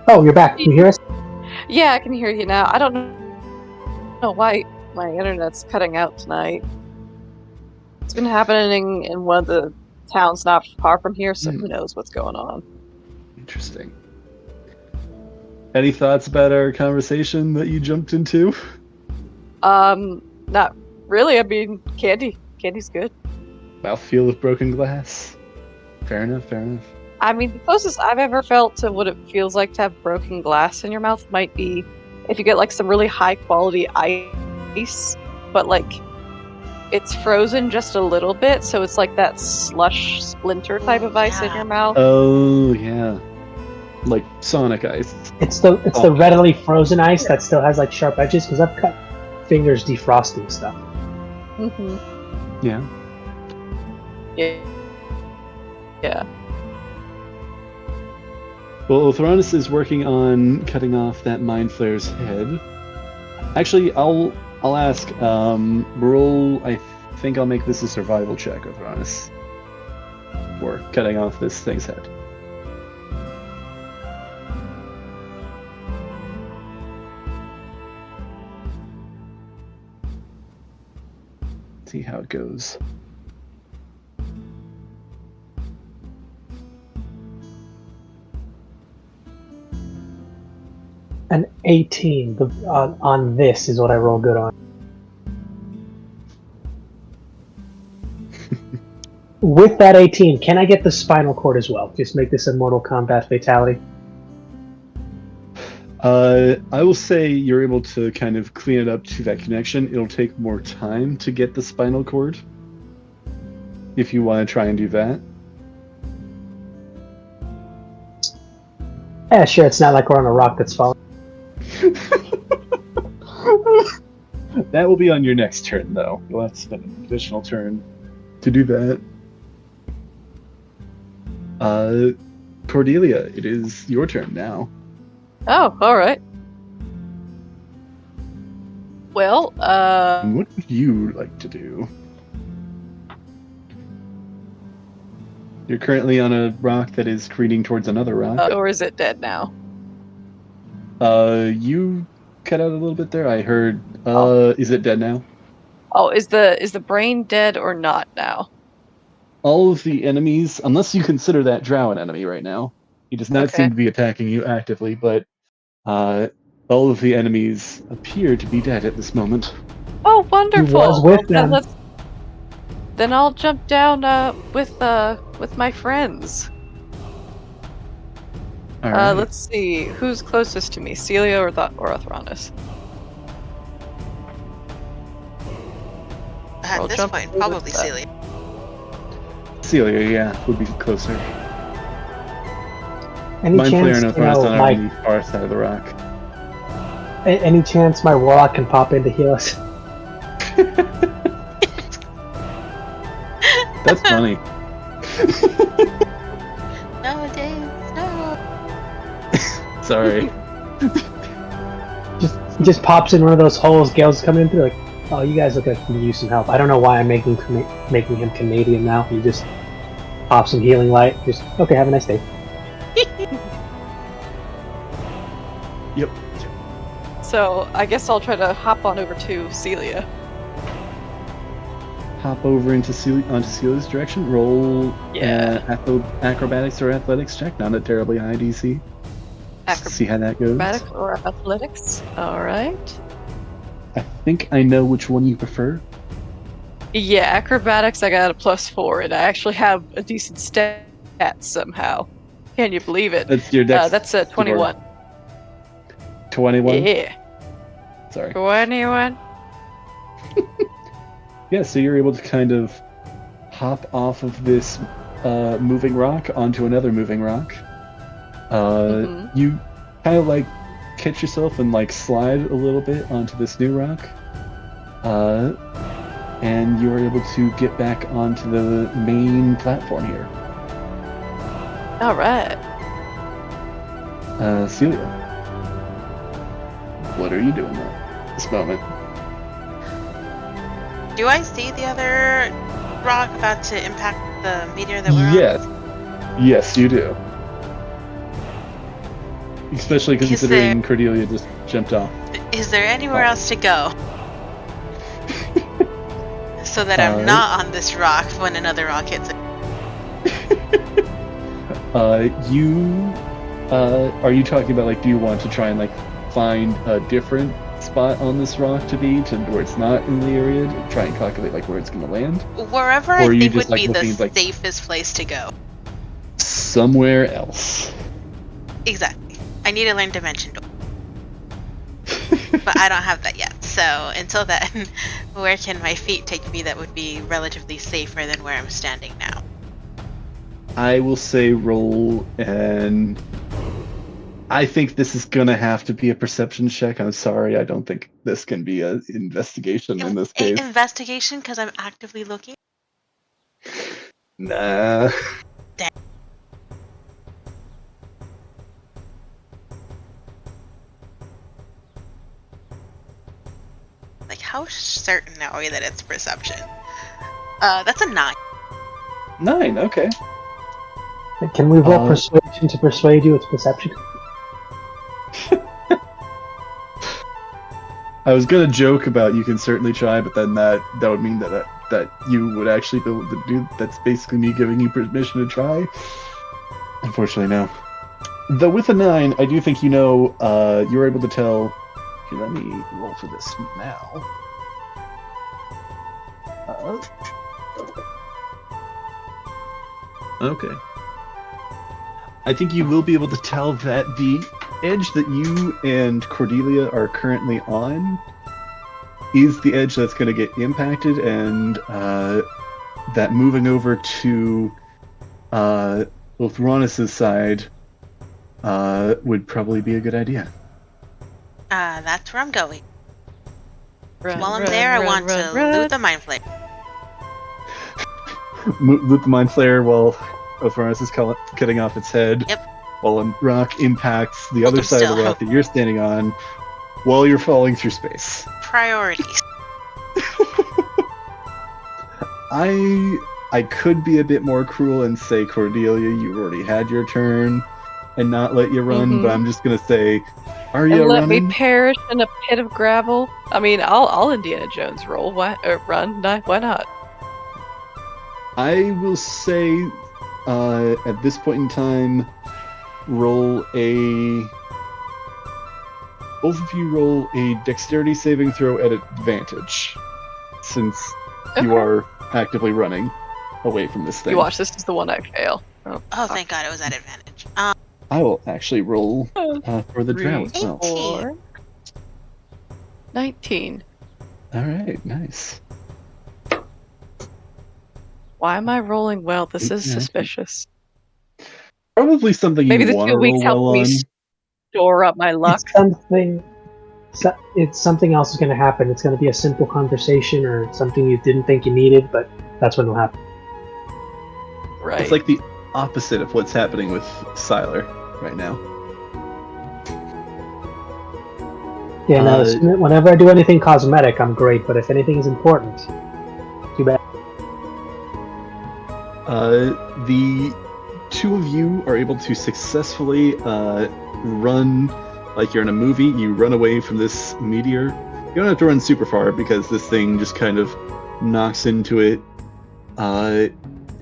Oh, you're back. Can you hear us? Yeah, I can hear you now. I don't know why my internet's cutting out tonight. It's been happening in one of the towns not far from here, so who knows what's going on. Interesting. Any thoughts about our conversation that you jumped into? Not really. I mean, candy's good. Mouthfeel of broken glass. Fair enough, fair enough. I mean, the closest I've ever felt to what it feels like to have broken glass in your mouth might be if you get like some really high quality ice, but like it's frozen just a little bit, so it's like that slush splinter type of ice in your mouth. Oh yeah, like Sonic ice. It's the readily frozen ice that still has like sharp edges because I've cut fingers defrosting stuff. Mm-hmm. Yeah. Yeah. Well, Theranos is working on cutting off that Mind Flayer's head. Actually, I'll ask. Roll. I think I'll make this a survival check, Theranos, for cutting off this thing's head. See how it goes. An 18 on this is what I roll good on. With that 18, can I get the spinal cord as well? Just make this a Mortal Kombat fatality. I will say you're able to kind of clean it up to that connection. It'll take more time to get the spinal cord, if you want to try and do that. Yeah, sure, it's not like we're on a rock that's falling. That will be on your next turn, though. You'll have to spend an additional turn to do that. Cordelia, it is your turn now. Oh, alright. Well, What would you like to do? You're currently on a rock that is careening towards another rock. or is it dead now? You cut out a little bit there. I heard. Oh. Is it dead now? Oh, is the brain dead or not now? All of the enemies, unless you consider that drow an enemy right now, he does not Okay. seem to be attacking you actively, but all of the enemies appear to be dead at this moment. Oh, wonderful. was with Well, them. then I'll jump down with my friends. All right. Let's see who's closest to me, Celia or Athronis. At I'll this jump point, over probably with that. Celia. Celia, yeah, would be closer. Any Mind Flayer chance, and Athronis are on my the far side of the rock. any chance my warlock can pop in to heal us? That's funny. No, Dave, no. Sorry. He just pops in one of those holes. Gale's coming in through, like, oh, you guys look like you need some help. I don't know why I'm making him Canadian now. He just pops some healing light. Just okay. Have a nice day. Yep. So I guess I'll try to hop on over to Celia. Hop over into onto Celia's direction. Roll Yeah. acrobatics or athletics check. Not a terribly high DC. See how that goes. Acrobatics or athletics? All right. I think I know which one you prefer. Yeah, acrobatics. I got a +4, and I actually have a decent stat somehow. Can you believe it? That's your dex. That's a 21. 21. Yeah, Sorry. 21. Yeah, so you're able to kind of hop off of this moving rock onto another moving rock. You kind of like catch yourself and like slide a little bit onto this new rock. And you are able to get back onto the main platform here. All right. Celia, what are you doing at this moment? Do I see the other rock about to impact the meteor that we're Yes. Yes, you do. Especially considering Cordelia just jumped off. on? Is there anywhere else to go? So that I'm not on this rock when another rock hits it. Are you talking about like, do you want to try and like find a different spot on this rock to be to where it's not in the area to try and calculate like where it's going to land? Wherever I Or are you think just, would like, be the looking, like- safest place to go. Somewhere else. Exactly. I need to learn Dimension Door. But I don't have that yet. So until then, where can my feet take me that would be relatively safer than where I'm standing now? I will say roll, and I think this is gonna have to be a perception check. I'm sorry, I don't think this can be an investigation in this case. Investigation, because I'm actively looking. Nah. Like, how certain are we that it's perception? That's a 9. 9, okay. Can we roll persuasion to persuade you it's perception? I was gonna joke about you can certainly try, but then that would mean that you would actually be able to do. That's basically me giving you permission to try. Unfortunately, no. Though with a 9, I do think you know. You're able to tell. Here, let me roll for this now. Okay. I think you will be able to tell that the edge that you and Cordelia are currently on is the edge that's going to get impacted, and that moving over to Ulthronis' side would probably be a good idea. That's where I'm going. Run, While I'm run, there, I run, want run, to run. loot the Mind Flayer. Loot the Mind Flayer while Ulthronis is cutting off its head. Yep. While a rock impacts the Hold other them side of the still. rock that you're standing on while you're falling through space. Priorities. I could be a bit more cruel and say, Cordelia, you've already had your turn and not let you run, but I'm just going to say Arya And let me running? perish in a pit of gravel. I mean, I'll Indiana Jones roll. Why run? Why not? I will say, at this point in time, roll a. Both of you roll a dexterity saving throw at advantage, since you Okay. are actively running away from this thing. You watch. This is the one I fail. Oh, fuck. thank God it was at advantage. I will actually roll for the drow 3, as well. 4, 19. All right, nice. Why am I rolling well? This is 18, 19. suspicious. Probably something you Maybe the want 2 to weeks roll helped well me on. store up my luck. It's something else is going to happen. It's going to be a simple conversation or something you didn't think you needed, but that's when it'll happen. Right. It's like the opposite of what's happening with Siler right now. Yeah, no, whenever I do anything cosmetic, I'm great, but if anything is important, too bad. The two of you are able to successfully run like you're in a movie. You run away from this meteor. You don't have to run super far because this thing just kind of knocks into it.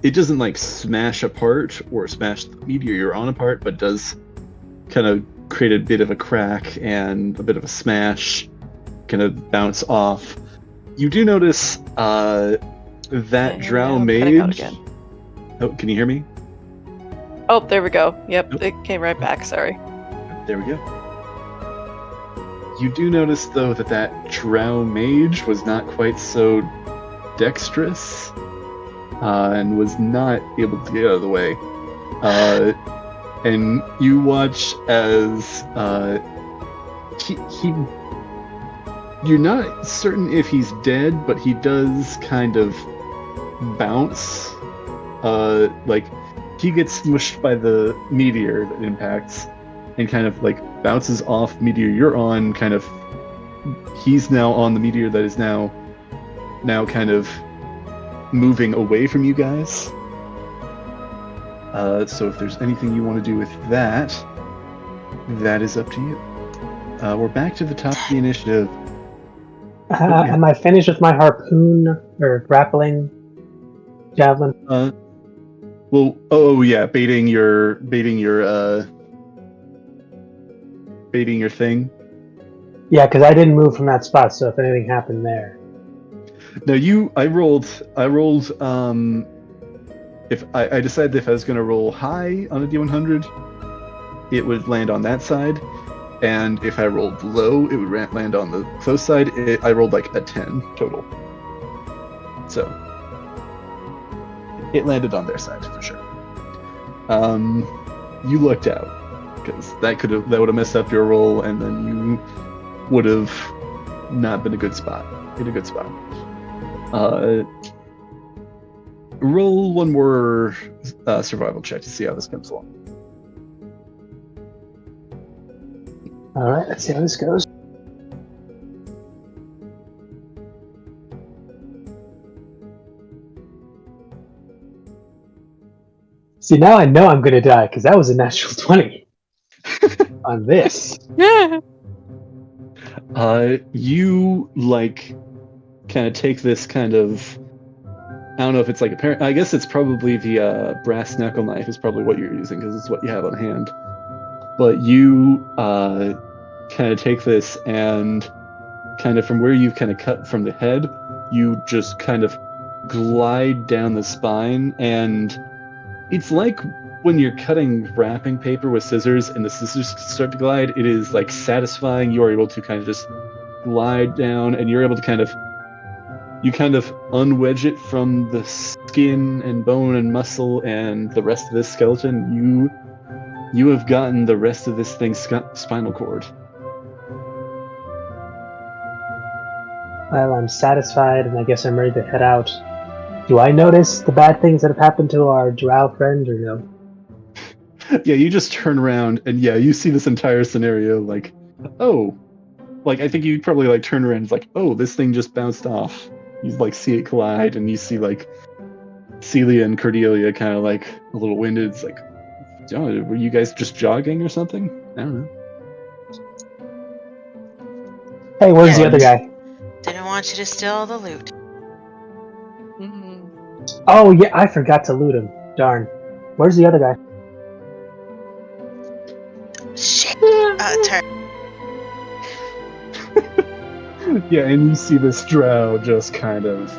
It doesn't like smash apart or smash the meteor you're on apart, but does kind of create a bit of a crack and a bit of a smash, kind of bounce off. You do notice that drow I'm cutting out mage. again. Oh, can you hear me? Oh, there we go. Yep, Nope. it came right back. Sorry. There we go. You do notice, though, that drow mage was not quite so dexterous and was not able to get out of the way. And you watch as he you're not certain if he's dead, but he does kind of bounce. Like he gets smushed by the meteor that impacts and kind of like bounces off meteor you're on. Kind of he's now on the meteor that is now kind of moving away from you guys. So if there's anything you want to do with that, that is up to you. We're back to the top of the initiative. Yeah. Am I finished with my harpoon or grappling javelin? Well, oh yeah, baiting your thing. Yeah, because I didn't move from that spot, so if anything happened there. No, I rolled if I decided if I was gonna roll high on a D100, it would land on that side, and if I rolled low, it would land on the close side. I rolled like a 10 total, so it landed on their side for sure. You lucked out because that would have messed up your roll, and then you would have not been in a good spot. Roll one more survival check to see how this comes along. All right, let's see how this goes. See, now I know I'm gonna die because that was a natural 20 on this. You like kind of take this kind of, I don't know if it's like I guess it's probably the brass knuckle knife is probably what you're using because it's what you have on hand. But you kind of take this and kind of from where you've kind of cut from the head, you just kind of glide down the spine, and it's like when you're cutting wrapping paper with scissors and the scissors start to glide, it is like satisfying. You're able to kind of just glide down, and you're able to kind of unwedge it from the skin and bone and muscle and the rest of this skeleton. You have gotten the rest of this thing's spinal cord. Well, I'm satisfied, and I guess I'm ready to head out. Do I notice the bad things that have happened to our drow friend, or no? Yeah, you just turn around, and yeah, you see this entire scenario, like, oh, like, I think you probably, like, turn around and it's like, oh, this thing just bounced off. You, like, see it collide, and you see, like, Celia and Cordelia kind of, like, a little winded. It's like, oh, were you guys just jogging or something? I don't know. Hey, where's the Yeah. other guy? Didn't want you to steal all the loot. Mhm. Oh yeah, I forgot to loot him. Darn. Where's the other guy? Shit. Turn. Yeah, and you see this drow just kind of.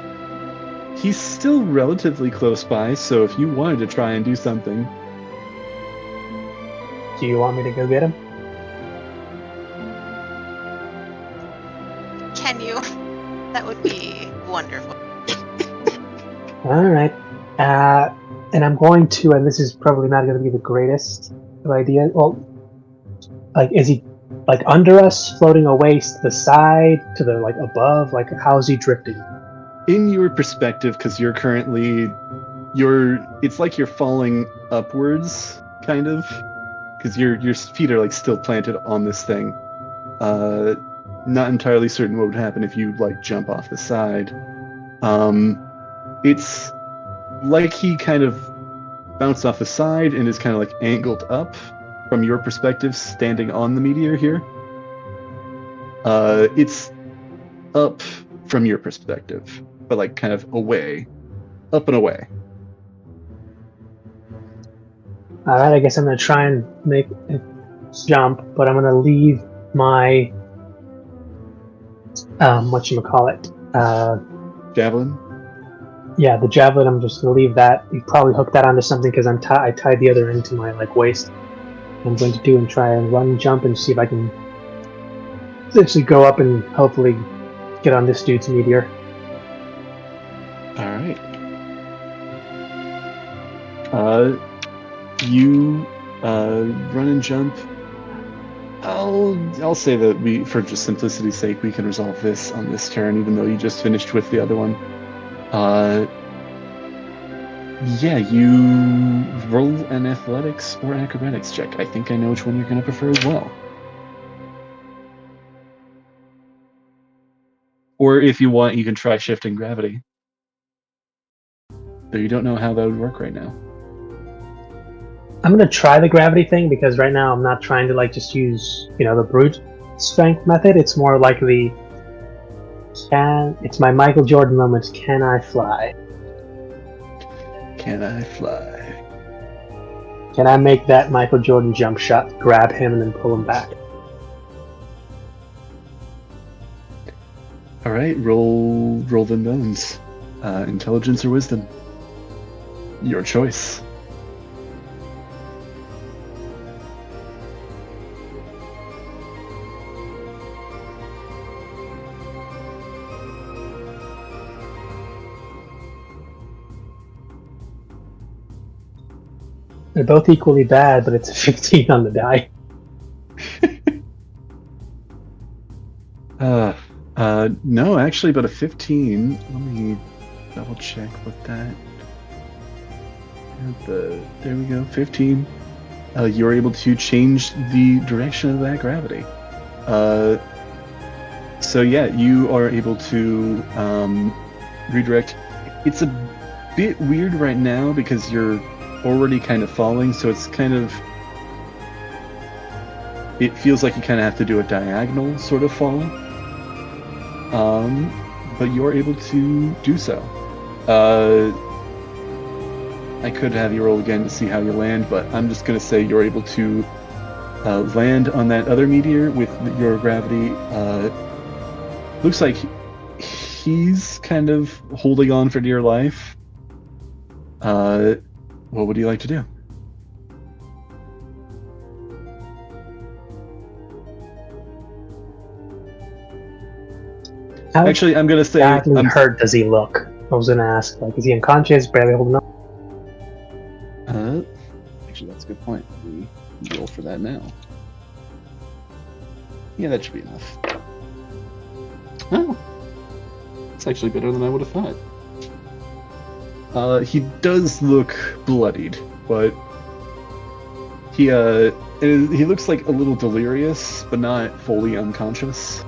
He's still relatively close by, so if you wanted to try and do something, Do you want me to go get him? Can you? That would be wonderful. Alright. And I'm going to, and this is probably not going to be the greatest of ideas. Well, like, is he, like, under us, floating away to the side, to the, like, above? Like, how's he drifting? in your perspective, because you're currently, it's like you're falling upwards, kind of, because your feet are like still planted on this thing. Not entirely certain what would happen if you like jump off the side. It's like he kind of bounced off the side and is kind of like angled up from your perspective, standing on the meteor here. It's up from your perspective, but like kind of away, up and away. Alright, I guess I'm going to try and make a jump, but I'm going to leave my, whatchamacallit, Javelin. yeah, the javelin, I'm just going to leave that. You probably hook that onto something because I tied the other end to my, like, waist. I'm going to do and try and run, jump, and see if I can essentially go up and hopefully get on this dude's meteor. All right. You run and jump. I'll say that we, for just simplicity's sake, we can resolve this on this turn, even though you just finished with the other one. Yeah, you roll an athletics or acrobatics check. I think I know which one you're going to prefer as well. Or if you want, you can try shifting gravity. Though you don't know how that would work right now. I'm gonna try the gravity thing because right now I'm not trying to like just use the brute strength method. It's more like it's my Michael Jordan moment. Can I fly? Can I fly? Can I make that Michael Jordan jump shot, grab him, and then pull him back? All right, roll them bones. Intelligence or wisdom. Your choice. They're both equally bad, but it's a 15 on the die. No, actually, but a 15. Let me double check what that. There we go, 15. You're able to change the direction of that gravity. So yeah, you are able to redirect. It's a bit weird right now because you're already kind of falling, so it's kind of. It feels like you kind of have to do a diagonal sort of fall. But you're able to do so. I could have you roll again to see how you land, but I'm just going to say you're able to land on that other meteor with your gravity. Looks like he's kind of holding on for dear life. What would you like to do? How Actually, I'm going to say... badly hurt does he look? I was going to ask, like, is he unconscious, barely holding on? Actually, that's a good point. We roll for that now. Yeah, that should be enough. Oh, it's actually better than I would have thought. He does look bloodied, but he looks like a little delirious, but not fully unconscious.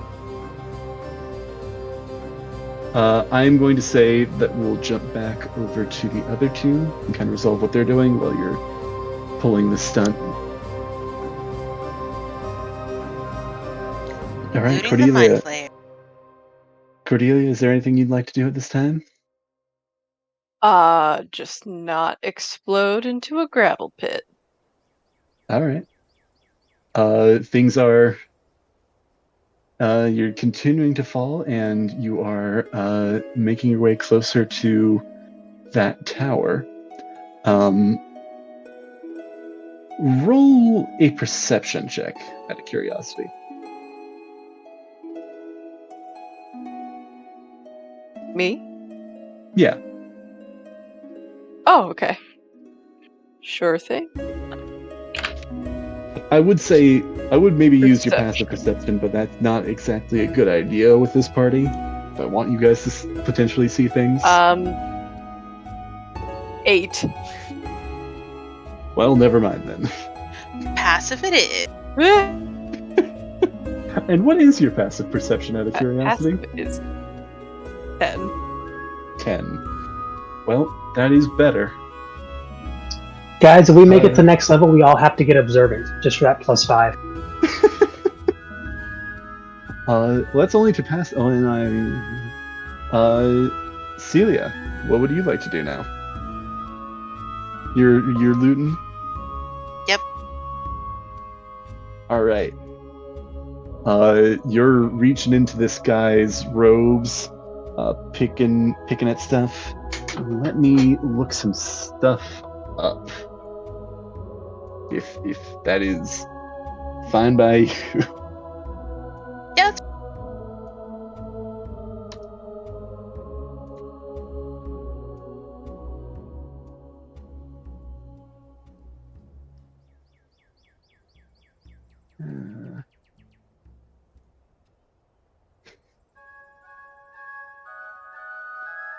I'm going to say that we'll jump back over to the other two and kind of resolve what they're doing while you're pulling the stunt. All right, Looting the mind Cordelia. flayer. Cordelia, is there anything you'd like to do at this time? Just not explode into a gravel pit. All right. Things are. You're continuing to fall, and you are making your way closer to that tower. Roll a perception check out of curiosity. Me? Yeah. Oh, okay. Sure thing. I would maybe use your passive Perception. perception, but that's not exactly a good idea with this party. I want you guys to potentially see things. 8. Well, never mind then. Passive it is. And what is your passive perception out of curiosity? Passive is 10. 10. Well, that is better. Guys, if we make it to next level, we all have to get observant, just for that +5. That's only to pass. Oh, and Celia, what would you like to do now? You're looting? Yep. All right. You're reaching into this guy's robes, picking at stuff. Let me look some stuff up. If that is fine by you. Yeah.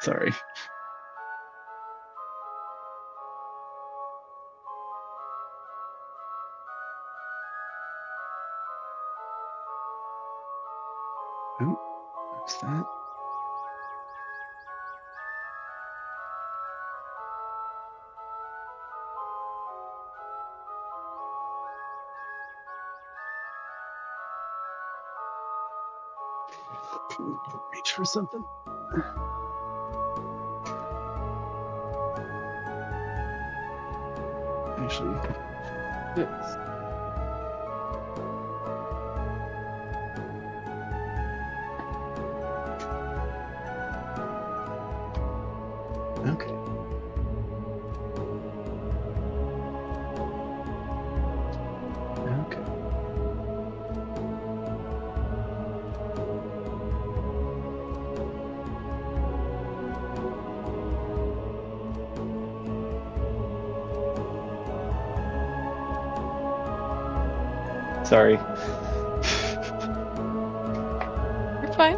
Sorry. Oh, what's that? Reach for something. Actually, yes. Okay. Okay. Sorry. You're fine.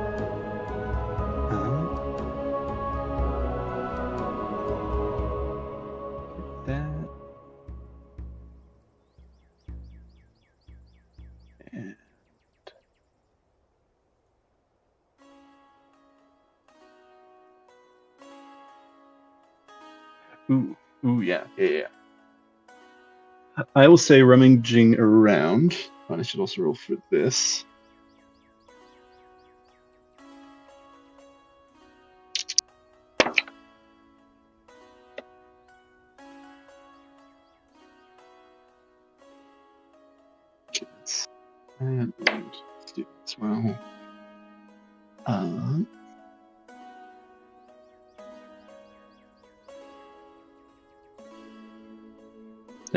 That. And ooh, yeah. I will say rummaging around. I should also roll for this. And let's do this well.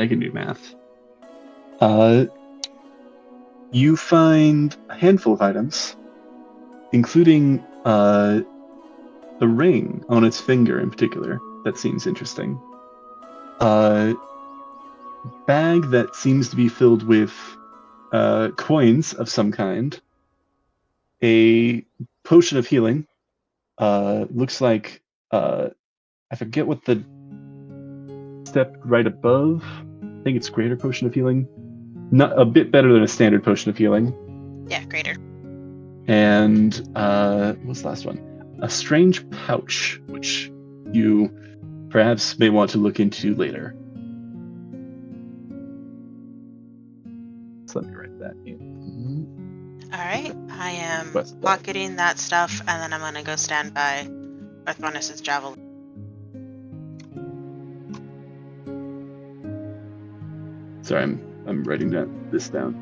I can do math. You find a handful of items, including a ring on its finger in particular. That seems interesting. A bag that seems to be filled with coins of some kind. A potion of healing. Looks like I forget what the step right above. I think it's greater potion of healing. Not a bit better than a standard potion of healing. Yeah, greater. And what's the last one? A strange pouch, which you perhaps may want to look into later. So let me write that in. All right. I am West block. pocketing that stuff, and then I'm gonna go stand by Arthronis' javelin. Sorry, I'm writing this down.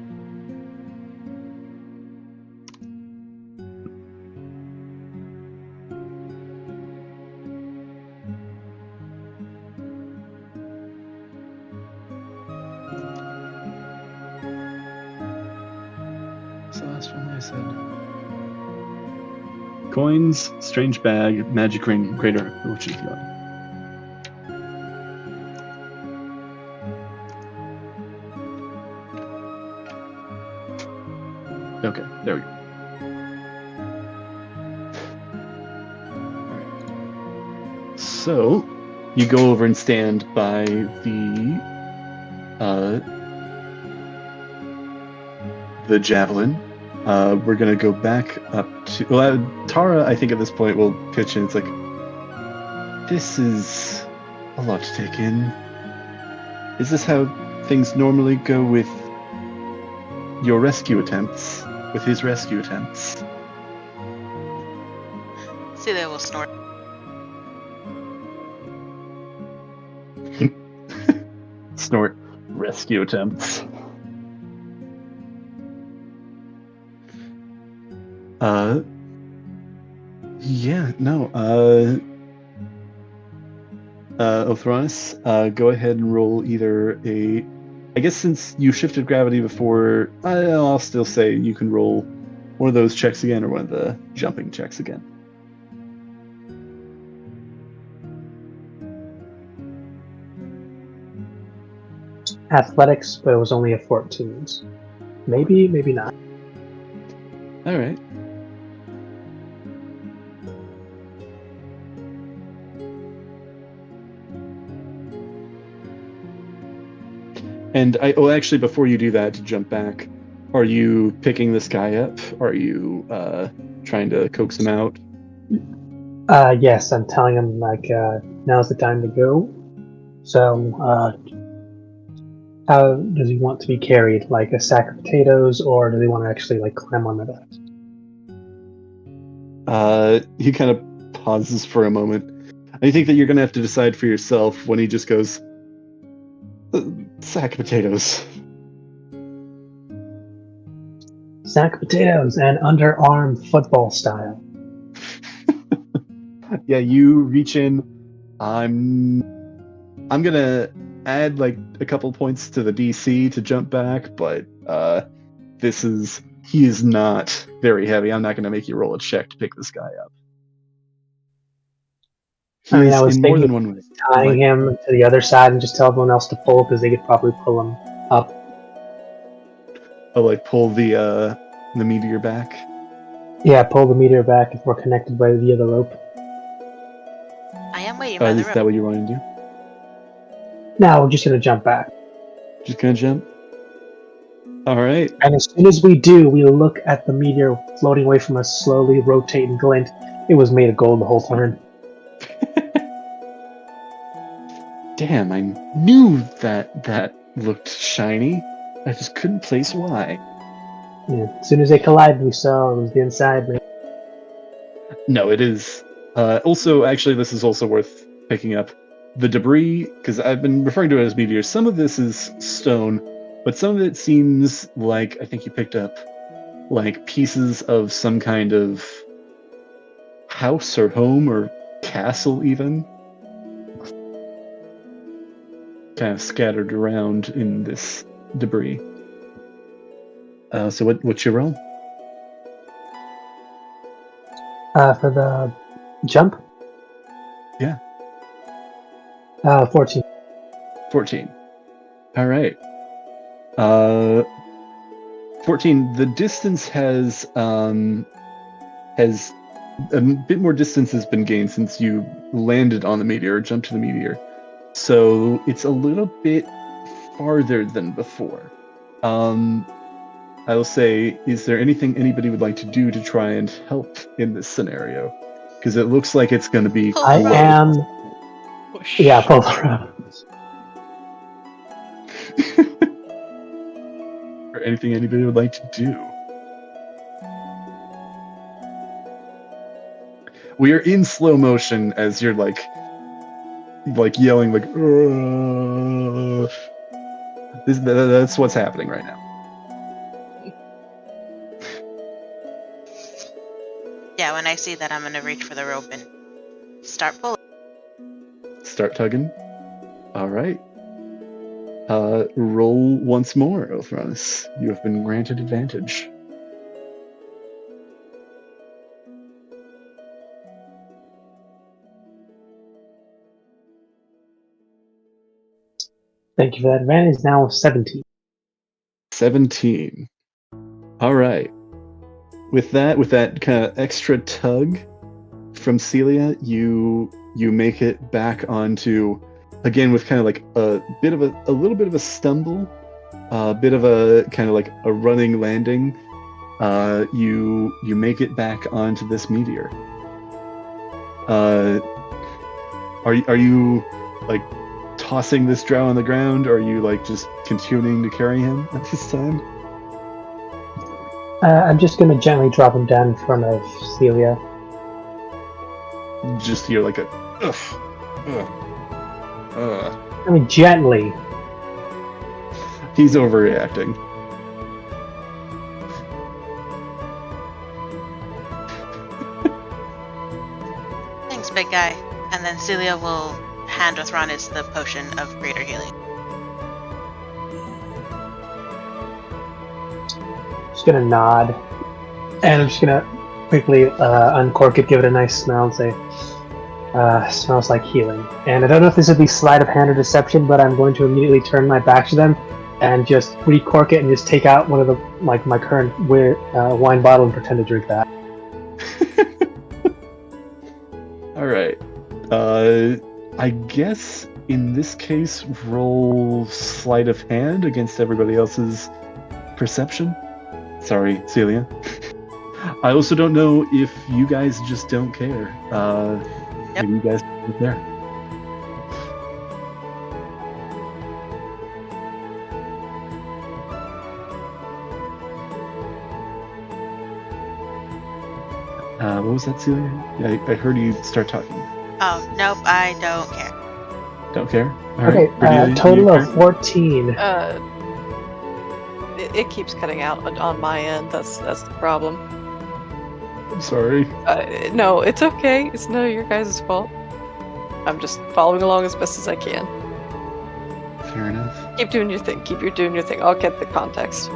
What's the last one I said? Coins, strange bag, magic ring, greater which is gone. Okay, there we go. Alright. So, you go over and stand by the javelin. We're gonna go back up to... Well, Tara, I think at this point will pitch in. It's like, this is a lot to take in. Is this how things normally go with your rescue attempts? With his rescue attempts? See, they will snort. Snort. Rescue attempts. Yeah, no, Othronus, go ahead and roll either I guess since you shifted gravity before, I'll still say you can roll one of those checks again or one of the jumping checks again. Athletics, but it was only a 14. Maybe, maybe not. All right. And actually, before you do that, to jump back, are you picking this guy up? Are you trying to coax him out? Yes, I'm telling him, like, now's the time to go. So, how does he want to be carried? Like a sack of potatoes, or does he want to actually, like, climb on my back? He kind of pauses for a moment. I think that you're going to have to decide for yourself when he just goes, sack of potatoes. Sack of potatoes and underarm football style. Yeah, you reach in. I'm gonna add like a couple points to the DC to jump back, but he is not very heavy. I'm not gonna make you roll a check to pick this guy up. I mean, I was in more thinking than one way. tying him to the other side and just tell everyone else to pull, because they could probably pull him up. Oh, like pull the meteor back. Yeah, pull the meteor back if we're connected via the rope. I am waiting by the Is rope. that what you want to do? Now we're just gonna jump back. Just gonna jump? Alright. And as soon as we do, we look at the meteor floating away from us, slowly rotate and glint. It was made of gold the whole time. Damn, I knew that looked shiny. I just couldn't place why. Yeah. As soon as they collided, we saw it was the inside, man. No, it is. Also, actually, this is also worth picking up. The debris, because I've been referring to it as meteors. Some of this is stone, but some of it seems like, I think you picked up, like pieces of some kind of house or home or castle even. Kind of scattered around in this debris. So what's your roll? For the jump? Yeah. 14. 14. All right. 14. The distance has a bit more distance has been gained since you landed on the meteor or jumped to the meteor. So it's a little bit farther than before. I will say, is there anything anybody would like to do to try and help in this scenario? Because it looks like it's going to be. I am. Yeah, pull the rope. Or anything anybody would like to do. We are in slow motion as you're like yelling like. That's what's happening right now. Yeah, when I see that, I'm gonna reach for the rope and start pulling. Start tugging. All right. Roll once more, Othronus. You have been granted advantage. Thank you for that advantage. Now 17. 17. All right. With that kind of extra tug from Celia, you make it back onto, again with kind of like a little bit of a stumble, a bit of a kind of like a running landing. You make it back onto this meteor. Are you like tossing this drow on the ground, or are you like just continuing to carry him at this time? I'm just going to gently drop him down in front of Celia. Just hear like a I mean, gently. He's overreacting. Thanks, big guy. And then Celia will hand Othronus the potion of greater healing. Just going to nod. And I'm just going to quickly uncork it, give it a nice smell, and say, smells like healing. And I don't know if this would be sleight of hand or deception, but I'm going to immediately turn my back to them and just recork it and just take out one of the my current wine bottle and pretend to drink that. All right. I guess in this case, roll sleight of hand against everybody else's perception. Sorry, Celia. I also don't know if you guys just don't care. Maybe you guys don't care. What was that, Celia? I heard you start talking. Oh, nope, I don't care. Don't care? All Okay, right. Cordelia, total you of care? 14. It keeps cutting out on my end. That's the problem. I'm sorry. No, it's okay. It's none of your guys' fault. I'm just following along as best as I can. Fair enough. Keep doing your thing. Doing your thing. I'll get the context.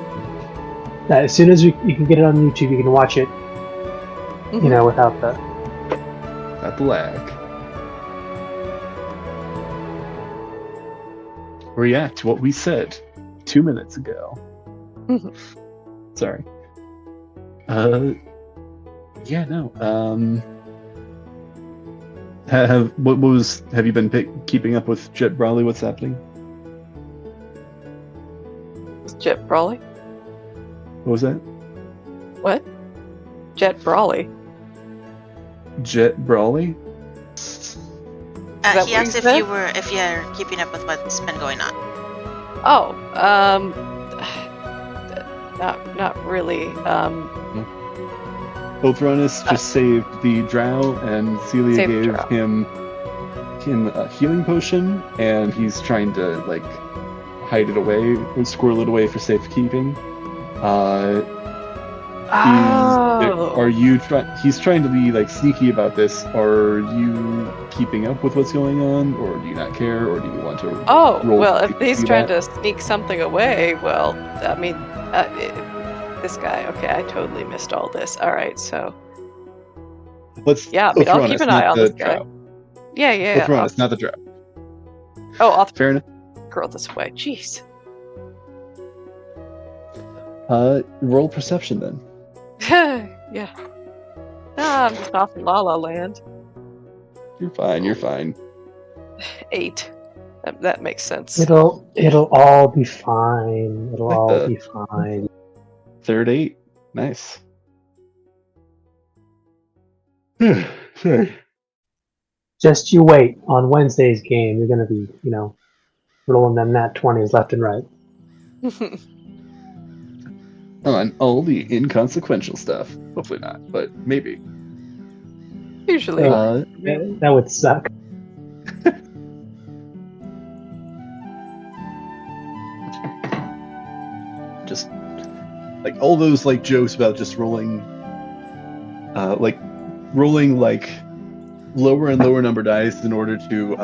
As soon as you can get it on YouTube, you can watch it, you know, without the... Not the lag. React to what we said 2 minutes ago. Sorry. Yeah, no. Have you been keeping up with Jet Brawley? What's happening? Jet Brawley? What was that? What? Jet Brawley? Jet Brawley? that He what asked you said? if you're keeping up with what's been going on. Oh, not really. Othronus just saved the drow, and Celia Saved the gave drow. him a healing potion, and he's trying to like hide it away or squirrel it away for safekeeping. Are you trying? He's trying to be like sneaky about this. Are you keeping up with what's going on, or do you not care, or do you want to? Oh, roll well, to if he's see trying that? to sneak something away, well, I mean, this guy, okay, I totally missed all this. All right, so, Let's. yeah, I mean, I'll Othronus, keep an eye not on the this guy. drow. Yeah. Othronus, not the drow. I'll Fair enough. girl this way. Jeez. Roll perception then. Yeah. I'm just off in La La Land. You're fine. You're fine. 8. That makes sense. It'll all be fine. It'll Like all the- be fine. Third 8. Nice. Sorry. Just you wait. On Wednesday's game, you're gonna be, you know, rolling them nat 20s left and right. On all the inconsequential stuff. Hopefully not, but maybe. Usually. That would suck. Just like all those like jokes about just rolling like lower and lower number dice in order to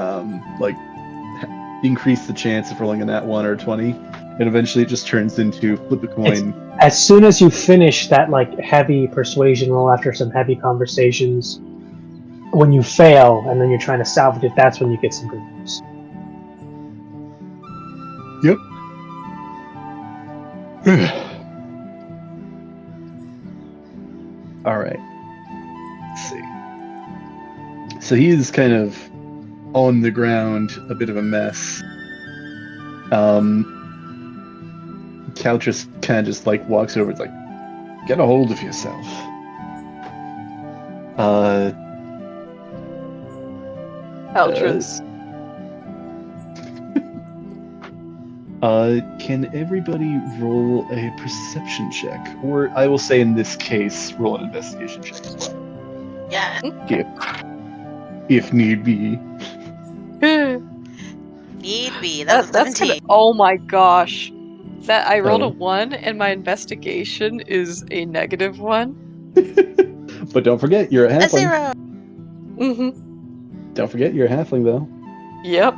increase the chance of rolling a nat 1 or 20, and eventually it just turns into flip a coin. As soon as you finish that like heavy persuasion roll after some heavy conversations, when you fail and then you're trying to salvage it, that's when you get some good news. Yep. All right. Let's see. So he is kind of on the ground, a bit of a mess. Cal just kind of just like walks over. It's like, get a hold of yourself. Eldris. Can everybody roll a perception check? Or I will say in this case, roll an investigation check as well. Yeah. If need be. Need be. That was That's 17. oh my gosh. That I rolled Oh. a 1 and my investigation is a -1. But don't forget, you're a A halfling. 0. Mm-hmm. Don't forget, you're a halfling, though. Yep.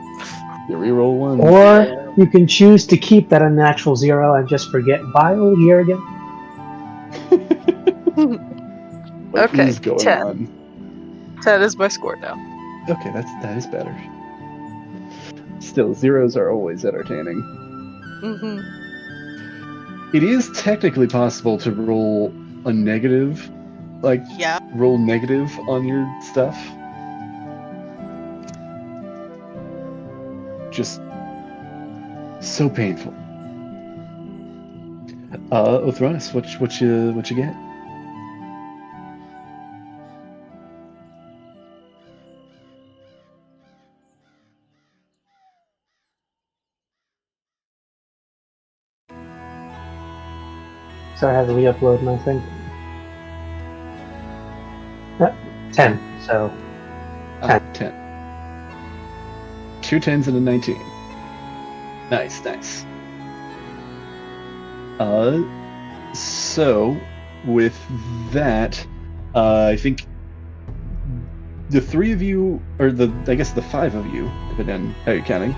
You reroll 1. Or you can choose to keep that unnatural 0 and just forget bio year again. What Okay, is going 10. on? 10 is my score now. Okay, that is better. Still, zeros are always entertaining. Mm-hmm. It is technically possible to roll a negative, Yeah. roll negative on your stuff. Just so painful. Othronus, what you get? So I had to re-upload my thing. 10. So 10. 2 10s and a 19. Nice. So with that, I think the 3 of you, or I guess the 5 of you, depending on how you're counting,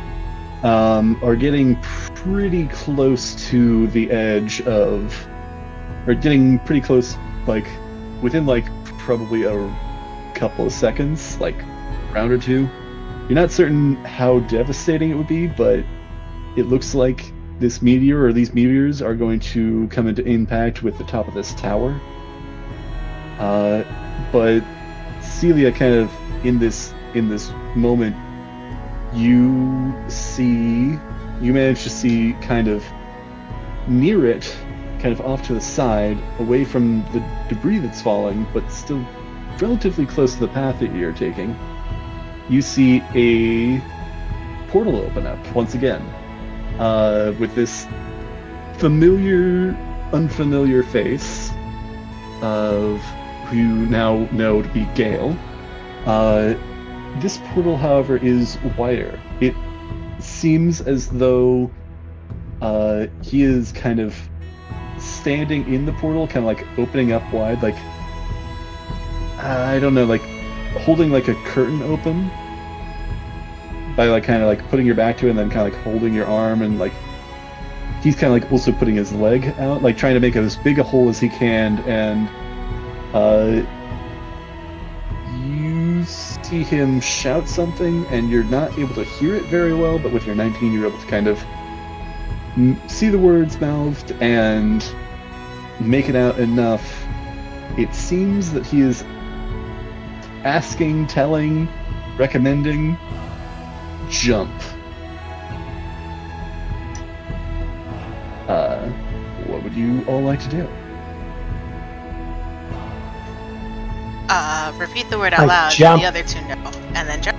are getting pretty close to the edge of, or getting pretty close, like within like probably a couple of seconds, like round or two. You're not certain how devastating it would be, but it looks like this meteor or these meteors are going to come into impact with the top of this tower. But Celia, kind of in this moment, you manage to see kind of near it, kind of off to the side, away from the debris that's falling, but still relatively close to the path that you're taking. You see a portal open up once again, with this familiar, unfamiliar face of who you now know to be Gale. This portal, however, is wider. It seems as though he is kind of standing in the portal, kind of like opening up wide, like I don't know, like holding like a curtain open by like kind of like putting your back to it and then kind of like holding your arm, and like he's kind of like also putting his leg out, like trying to make as big a hole as he can, and you see him shout something, and you're not able to hear it very well, but with your 19 you're able to kind of see the words mouthed and make it out enough. It seems that he is asking, telling, recommending, jump. What would you all like to do? Repeat the word out Like loud. jump. The other two know, and then jump.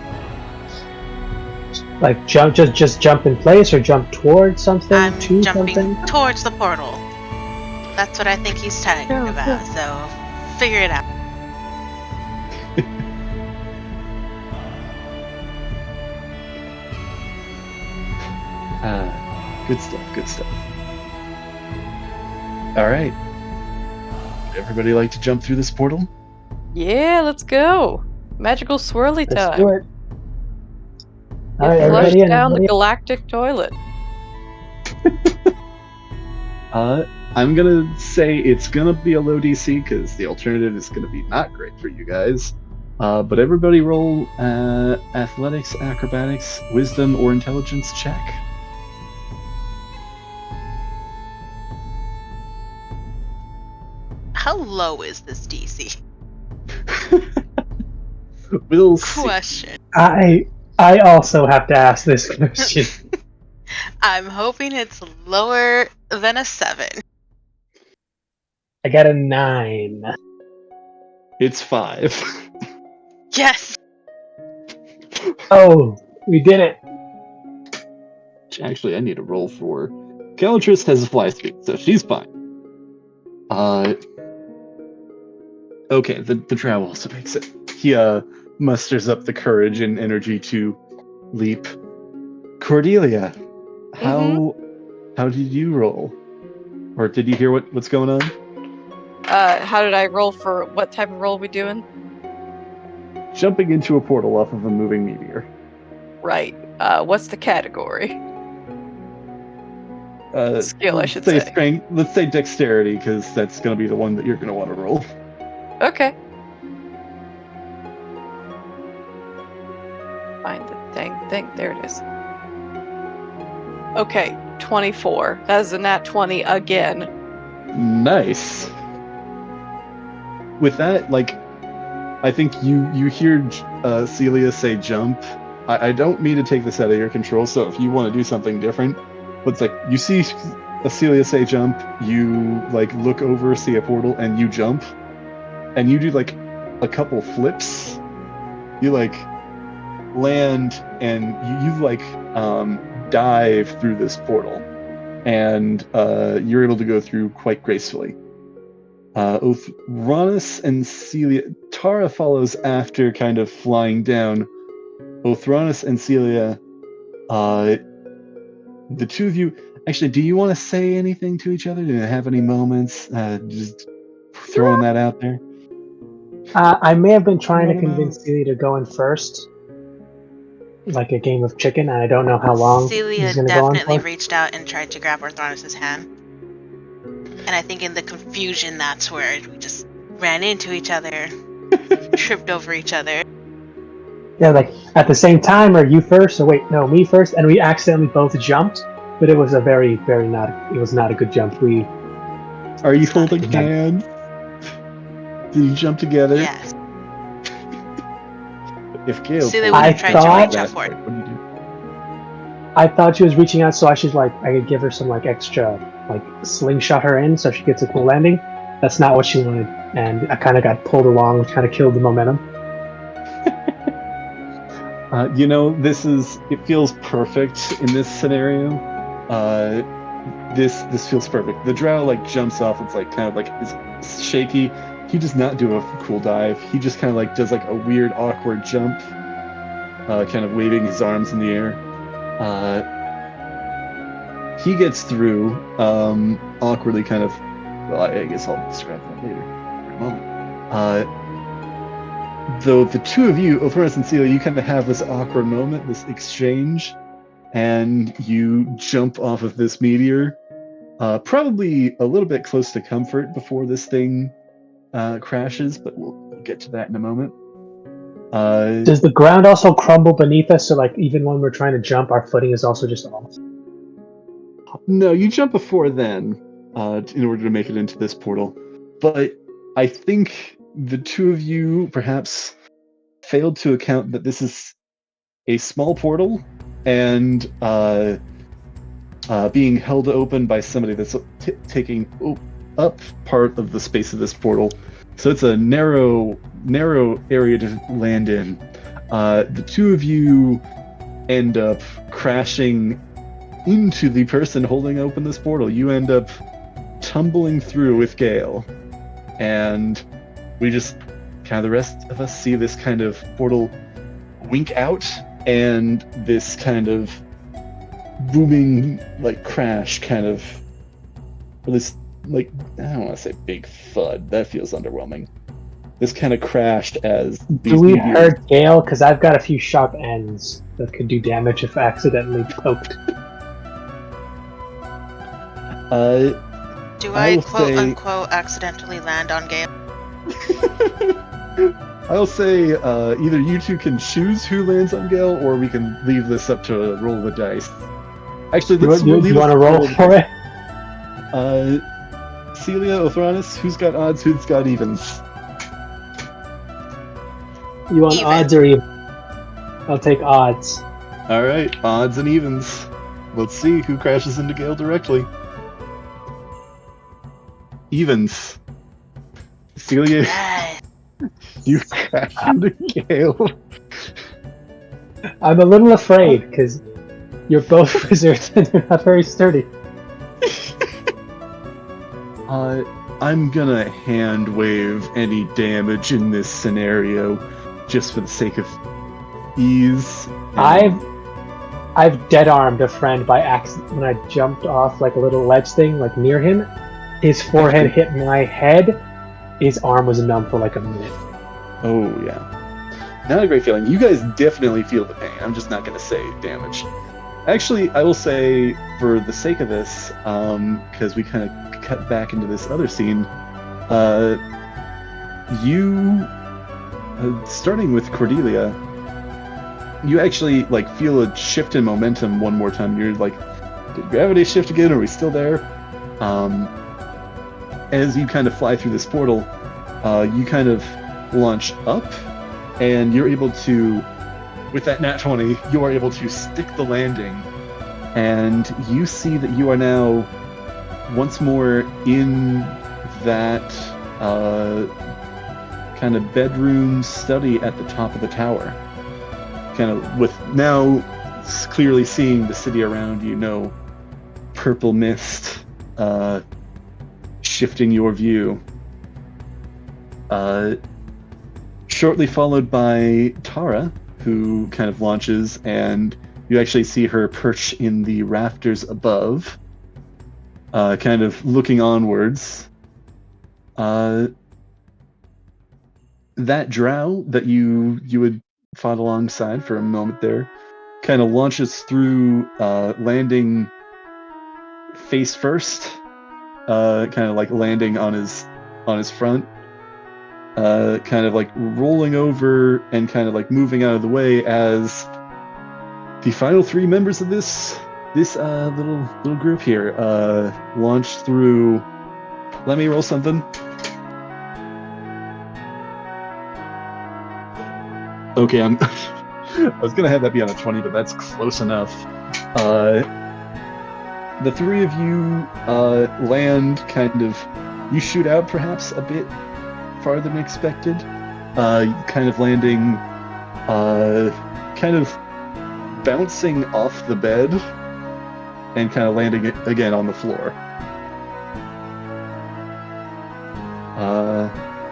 like jump, just jump in place or jump towards something, I'm to jumping something. towards the portal. That's what I think he's talking about. So figure it out. Good stuff, good stuff. Alright. Would everybody like to jump through this portal? Yeah, let's go. Magical swirly Let's time. do it. Get Alright, flushed everybody in, down the everybody in. galactic toilet. I'm gonna say it's gonna be a low DC because the alternative is gonna be not great for you guys. But everybody roll athletics, acrobatics, wisdom, or intelligence check. How low is this DC? We'll see. Question. I also have to ask this question. I'm hoping it's lower than a 7. I got a 9. It's 5. Yes! Oh, we did it. Actually, I need to roll for. Calatrus has a fly speed, so she's fine. Okay, the drow also makes it. He musters up the courage and energy to leap. Cordelia, how did you roll? Or did you hear what's going on? How did I roll for what type of roll we doing? Jumping into a portal off of a moving meteor. Right. What's the category? Skill, I should say. Strength. Let's say dexterity, because that's going to be the one that you're going to want to roll. Okay. Find the dang thing. There it is. Okay, 24. That is a nat 20 again. Nice. With that, I think you hear Celia say jump. I don't mean to take this out of your control, so if you want to do something different, but it's you see Celia say jump, you look over, see a portal, and you jump, and you do a couple flips. You land and you dive through this portal, and you're able to go through quite gracefully. Othronus and Celia, Tara follows after, kind of flying down. Othronus and Celia, the two of you, actually, do you want to say anything to each other? Do you have any moments? Just throwing that out there. I may have been trying to convince Celia to go in first, like a game of chicken, and I don't know how long Celia he's going to go on definitely for. reached out and tried to grab Orthronus' hand. And I think in the confusion, that's where we just ran into each other, tripped over each other. Yeah, at the same time, or you first, or wait, no, me first, and we accidentally both jumped, but it was a very, very it was not a good jump. Are you holding hands? Did you jump together? Yes. If Gail, Celia would have tried to reach out for it. What do you do? I thought she was reaching out, so I should I could give her some extra slingshot her in, so she gets a cool landing. That's not what she wanted, and I kind of got pulled along, which kind of killed the momentum. It feels perfect in this scenario. This feels perfect. The drow jumps off. It's is shaky. He does not do a cool dive. He just kind of does a weird, awkward jump, kind of waving his arms in the air. He gets through, awkwardly, kind of. Well, I guess I'll describe that later in a moment. Though the two of you, Othronus and Celia, you kind of have this awkward moment, this exchange, and you jump off of this meteor, probably a little bit close to comfort before this thing crashes, but we'll get to that in a moment. Does the ground also crumble beneath us, so even when we're trying to jump, our footing is also just off? No, you jump before then, in order to make it into this portal. But I think the two of you perhaps failed to account that this is a small portal, and being held open by somebody that's taking up part of the space of this portal. So it's a narrow area to land in. The two of you end up crashing into the person holding open this portal. You end up tumbling through with Gale, and we just the rest of us see this kind of portal wink out, and this kind of booming like crash kind of, or this like, I don't want to say big thud. That feels underwhelming. This kind of crashed as these Do we meteors- hurt Gale? Because I've got a few sharp ends that could do damage if accidentally poked. Do I I will quote say- unquote accidentally land on Gale? I'll say either you two can choose who lands on Gale, or we can leave this up to roll the dice. Actually, You, let's you, leave you this want to to roll the for dice. it? Celia, Othranis, who's got odds, who's got evens? You want Even. odds or even? I'll take odds. Alright, odds and evens. Let's see who crashes into Gale directly. Evens. Celia, Yes. you crash into Gale. I'm a little afraid because you're both wizards and you're not very sturdy. I'm gonna hand wave any damage in this scenario just for the sake of ease. I've dead armed a friend by accident when I jumped off like a little ledge thing, like near him. His forehead hit my head. His arm was numb for like a minute. Oh, yeah. Not a great feeling. You guys definitely feel the pain. I'm just not gonna say damage. Actually, I will say, for the sake of this, because we kind of cut back into this other scene, you, starting with Cordelia, you actually like feel a shift in momentum one more time. You're like, did gravity shift again? Are we still there? As you kind of fly through this portal, you kind of launch up, and you're able to, with that nat 20, you are able to stick the landing, and you see that you are now once more in that kind of bedroom study at the top of the tower. Kind of with now clearly seeing the city around you, no purple mist shifting your view. Shortly followed by Tara, who kind of launches, and you actually see her perch in the rafters above, kind of looking onwards. That drow that you had fought alongside for a moment there kind of launches through, landing face first, kind of like landing on his front, kind of like rolling over and kind of like moving out of the way as the final three members of this little group here launch through. Let me roll something. Okay, I was gonna have that be on a 20, but that's close enough. The three of you land kind of. You shoot out perhaps a bit farther than expected. Kind of landing, kind of bouncing off the bed, and kind of landing it again on the floor.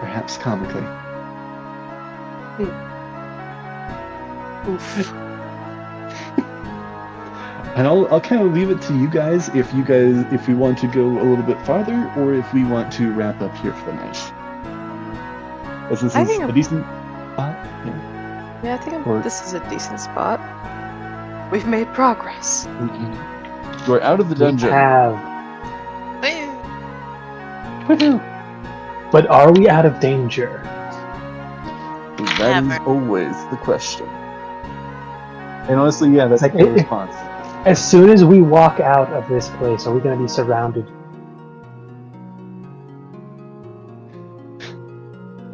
Perhaps comically. Oof. And I'll kind of leave it to you guys if we want to go a little bit farther, or if we want to wrap up here for the night. As this I is think a decent spot. Yeah, I think Or- this is a decent spot. We've made progress. You're out of the dungeon. We have. Woo. Woohoo! But are we out of danger? That is Never. always the question. And honestly, yeah, that's Like, a good it- response. As soon as we walk out of this place, are we going to be surrounded?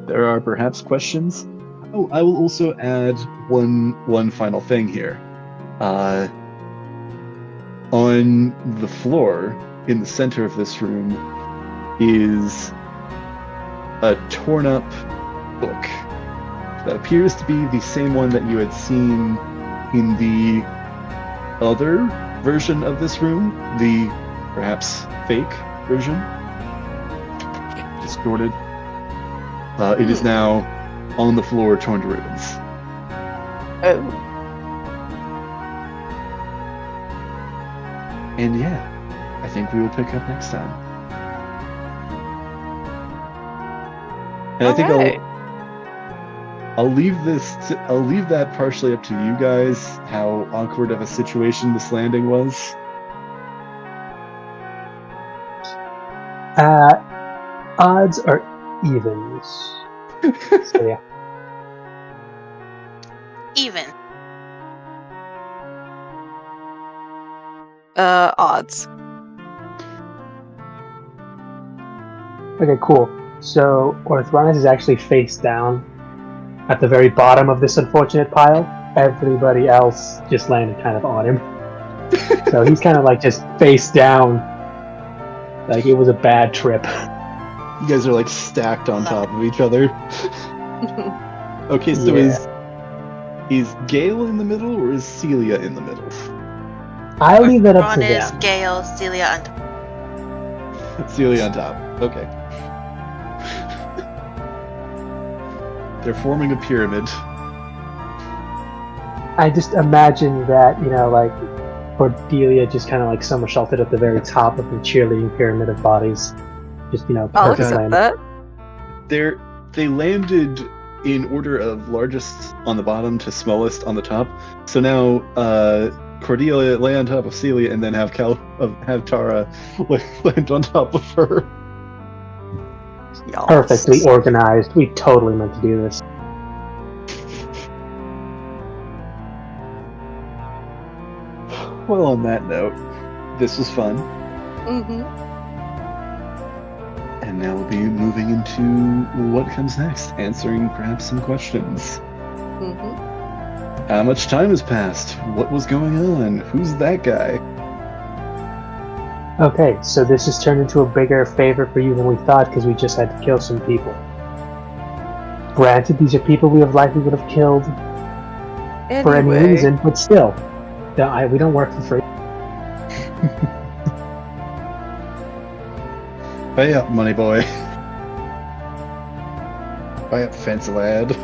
There are perhaps questions. Oh, I will also add one final thing here. On the floor in the center of this room is a torn up book that appears to be the same one that you had seen in the other version of this room, the perhaps fake version, distorted. It is now on the floor, torn to ribbons. Oh. And yeah, I think we will pick up next time. And I think Alright. I'll leave that partially up to you guys, how awkward of a situation this landing was. Odds or evens? So yeah. Even. Odds. Okay, cool. So Orthronus is actually face down at the very bottom of this unfortunate pile. Everybody else just landed kind of on him. So he's kind of like just face down. Like it was a bad trip. You guys are like stacked on top of each other. Okay, so is Gale in the middle or is Celia in the middle? I leave that up Ron to is them. Gale, Celia on top. Celia on top. Okay. They're forming a pyramid. I just imagine that, like Cordelia just kind of like somersaulted at the very top of the cheerleading pyramid of bodies. Just, I'll perfect accept landing. that. They landed in order of largest on the bottom to smallest on the top. So now Cordelia lay on top of Celia and then have Tara land on top of her. Y'all. Perfectly organized. We totally meant to do this. Well, on that note, this was fun. Mm-hmm. And now we'll be moving into what comes next, answering perhaps some questions. Mm-hmm. How much time has passed? What was going on? Who's that guy? Okay, so this has turned into a bigger favor for you than we thought because we just had to kill some people. Granted, these are people we likely would have killed for any Anyway. reason, but still, we don't work for free. Pay up, money boy. Pay up, fancy lad.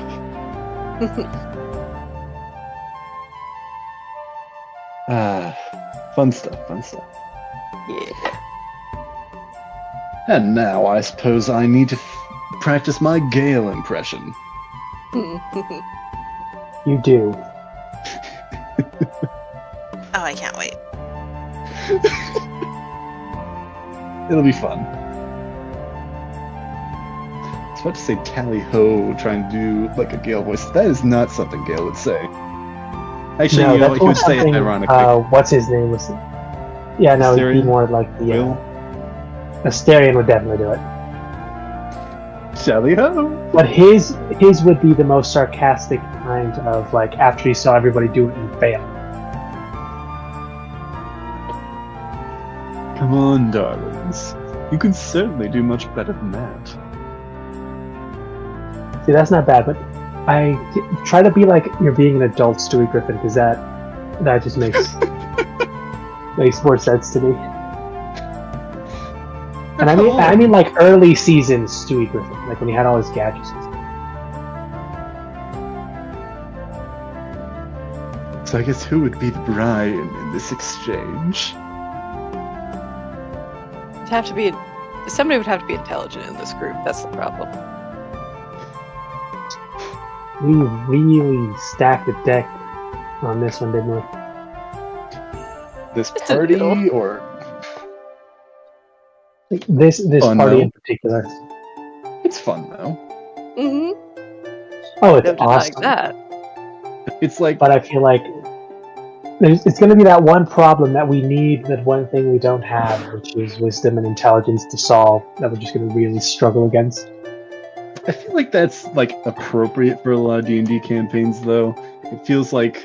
Fun stuff. Yeah. And now I suppose I need to practice my Gale impression. You do. Oh, I can't wait. It'll be fun. I was about to say tally ho, trying to do like a Gale voice. That is not something Gale would say. Actually, No, you know that's what, he would say it something, ironically. what's his name? Yeah, no, it'd be Asterion? more like the... Will? Asterion would definitely do it. Tally ho! But his would be the most sarcastic kind of, like, after he saw everybody do it and fail. Come on, darlings. You can certainly do much better than that. See, that's not bad, but I try to be like you're being an adult Stewie Griffin, because that just makes more sense to me. And I mean like early season Stewie Griffin, like when he had all his gadgets and stuff. So I guess who would be the bride in this exchange? Somebody would have to be intelligent in this group. That's the problem. We really stacked the deck on this one, didn't we? This Just a party little. or Like this Fun, party though. in particular. it's fun though. Mm-hmm. Oh, it's No denying awesome. that. It's like But I feel like it's going to be that one problem that we need, that one thing we don't have, which is wisdom and intelligence to solve, that we're just going to really struggle against. I feel like that's like appropriate for a lot of D&D campaigns though. It feels like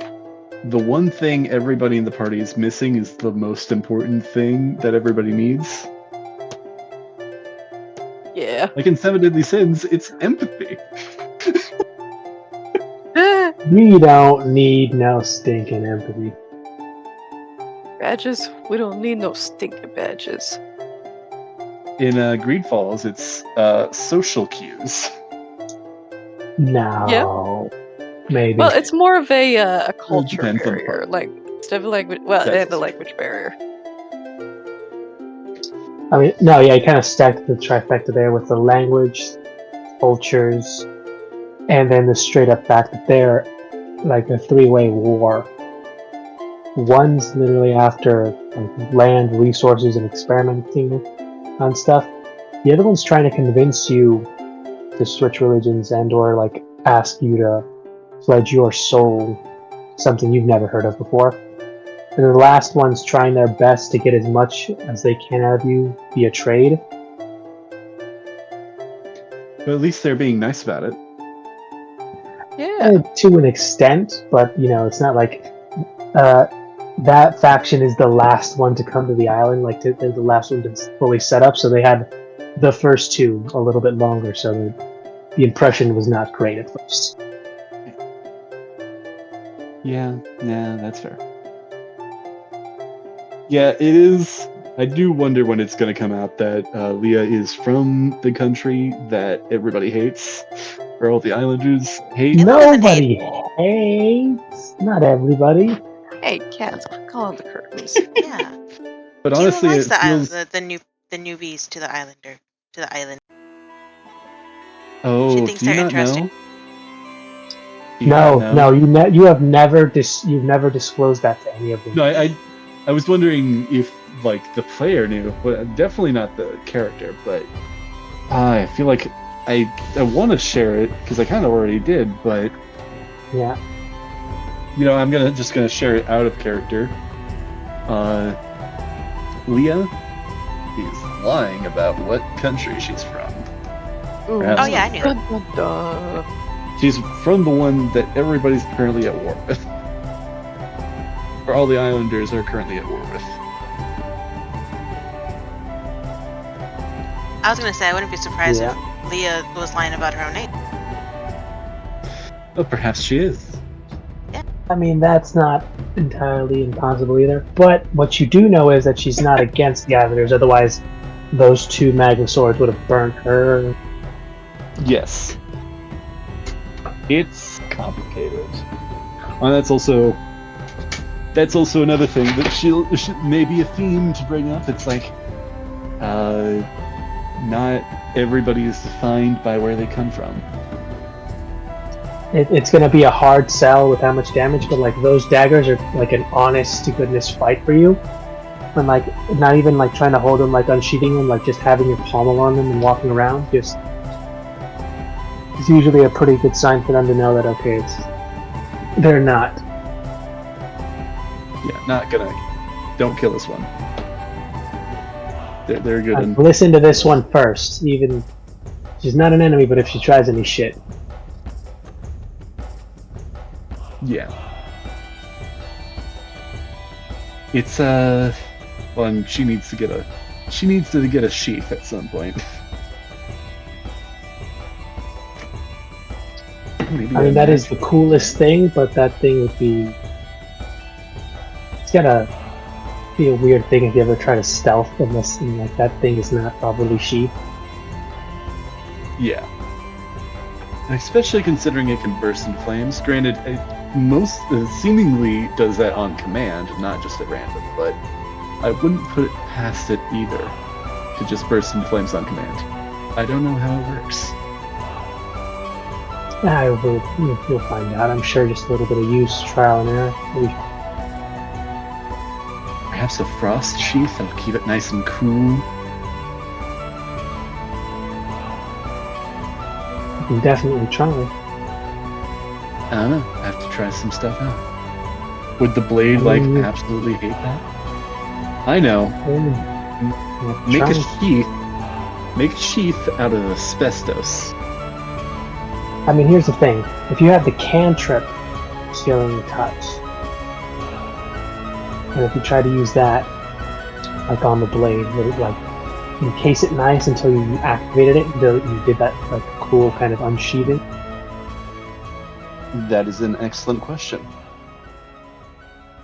the one thing everybody in the party is missing is the most important thing that everybody needs. Yeah. Like in Seven Deadly Sins, it's empathy. We don't need no stinking empathy. Badges? We don't need no stinking badges. In Greed Falls, it's social cues. No. Maybe. Well, it's more of a culture depends on the barrier. part. Like, instead of language, well, That's and the true. language barrier. I mean, no, yeah, you kind of stacked the trifecta there with the language, cultures, and then the straight up fact that they're like a three-way war. One's literally after like land, resources, and experimenting on stuff. The other one's trying to convince you to switch religions and/or like ask you to pledge your soul, something you've never heard of before. And the last one's trying their best to get as much as they can out of you via trade. But at least they're being nice about it. Yeah. To an extent, but it's not like that faction is the last one to come to the island, like they're the last one to fully set up, so they had the first two a little bit longer, so the impression was not great at first. Yeah, that's fair. Yeah, it is. I do wonder when it's going to come out that Leah is from the country that everybody hates, or all the islanders hate. Nobody hates. Not everybody. Hey, cats, call on the curtains. Yeah. But Kira honestly, likes it the feels... the newbies to the island. Oh, She thinks do you they're not interesting. know? Do you not know? You have never you've never disclosed that to any of them. No, I was wondering if like the player knew, but definitely not the character. But I feel like I want to share it because I kind of already did, but yeah, I'm just gonna share it out of character. Leah is lying about what country she's from. Ooh. Perhaps Oh yeah, I knew that. She's from the one that everybody's currently at war with. Or all the islanders are currently at war with. I was gonna say I wouldn't be surprised Yeah. if Leah was lying about her own name. Well, perhaps she is. I mean that's not entirely impossible either. But what you do know is that she's not against the Islanders. Otherwise, those two Magna swords would have burnt her. Yes. It's complicated. And that's also another thing that she may be a theme to bring up. It's like, not everybody is defined by where they come from. It's going to be a hard sell with how much damage, but like those daggers are like an honest to goodness fight for you. And like not even like trying to hold them, like unsheathing them, like just having your pommel on them and walking around. It's usually a pretty good sign for them to know that okay, they're not. Yeah, not gonna. Don't kill this one. They're good. And Listen to this one first. Even she's not an enemy, but if she tries any shit. yeah, it's well, and she needs to get a sheath at some point. Maybe I mean that is the coolest thing, but that thing would be. It's gotta be a weird thing if you ever try to stealth unless like that thing is not properly sheathed. Yeah. Especially considering it can burst in flames. Granted, it seemingly does that on command, not just at random, but I wouldn't put it past it either to just burst into flames on command. I don't know how it works. You'll find out. I'm sure just a little bit of use, trial and error. Perhaps a frost sheath that'll keep it nice and cool. You can definitely try. I don't know. I have to try some stuff out. Would the blade absolutely hate that? I know. Make a sheath. Make a sheath out of asbestos. I mean, here's the thing. If you have the cantrip Sealing Touch, and if you try to use that, like on the blade, would it like encase it nice until you activated it, until you did that like cool kind of unsheathing? That is an excellent question.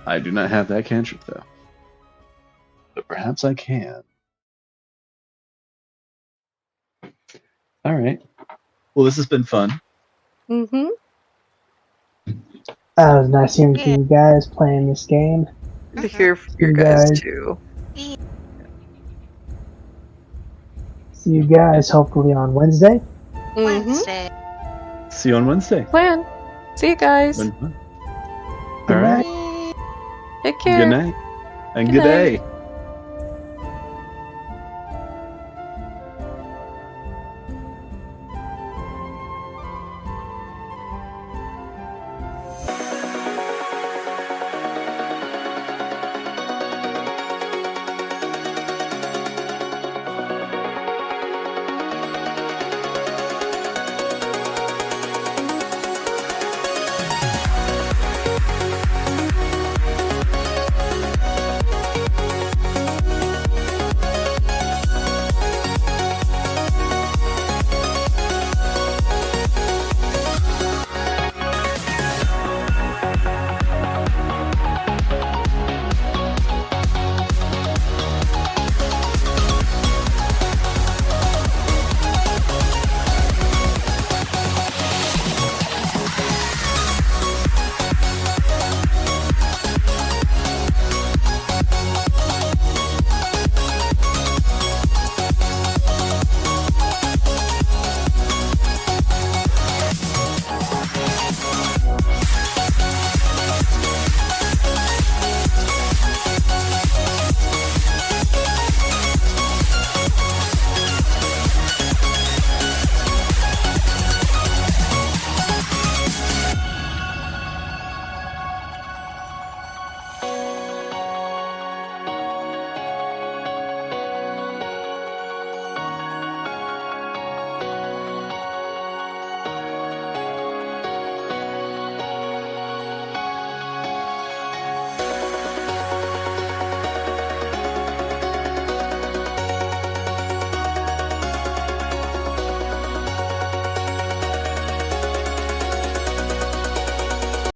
I do not have that cantrip though, but perhaps I can. All right. Well, this has been fun. Mm-hmm. It was nice hearing from you guys playing this game. To hear from You your guys guys- too. see you guys hopefully on Wednesday. Mm-hmm. Wednesday. See you on Wednesday. Plan. See you guys. All Good right. night. Take Good care. night and Good good night. day.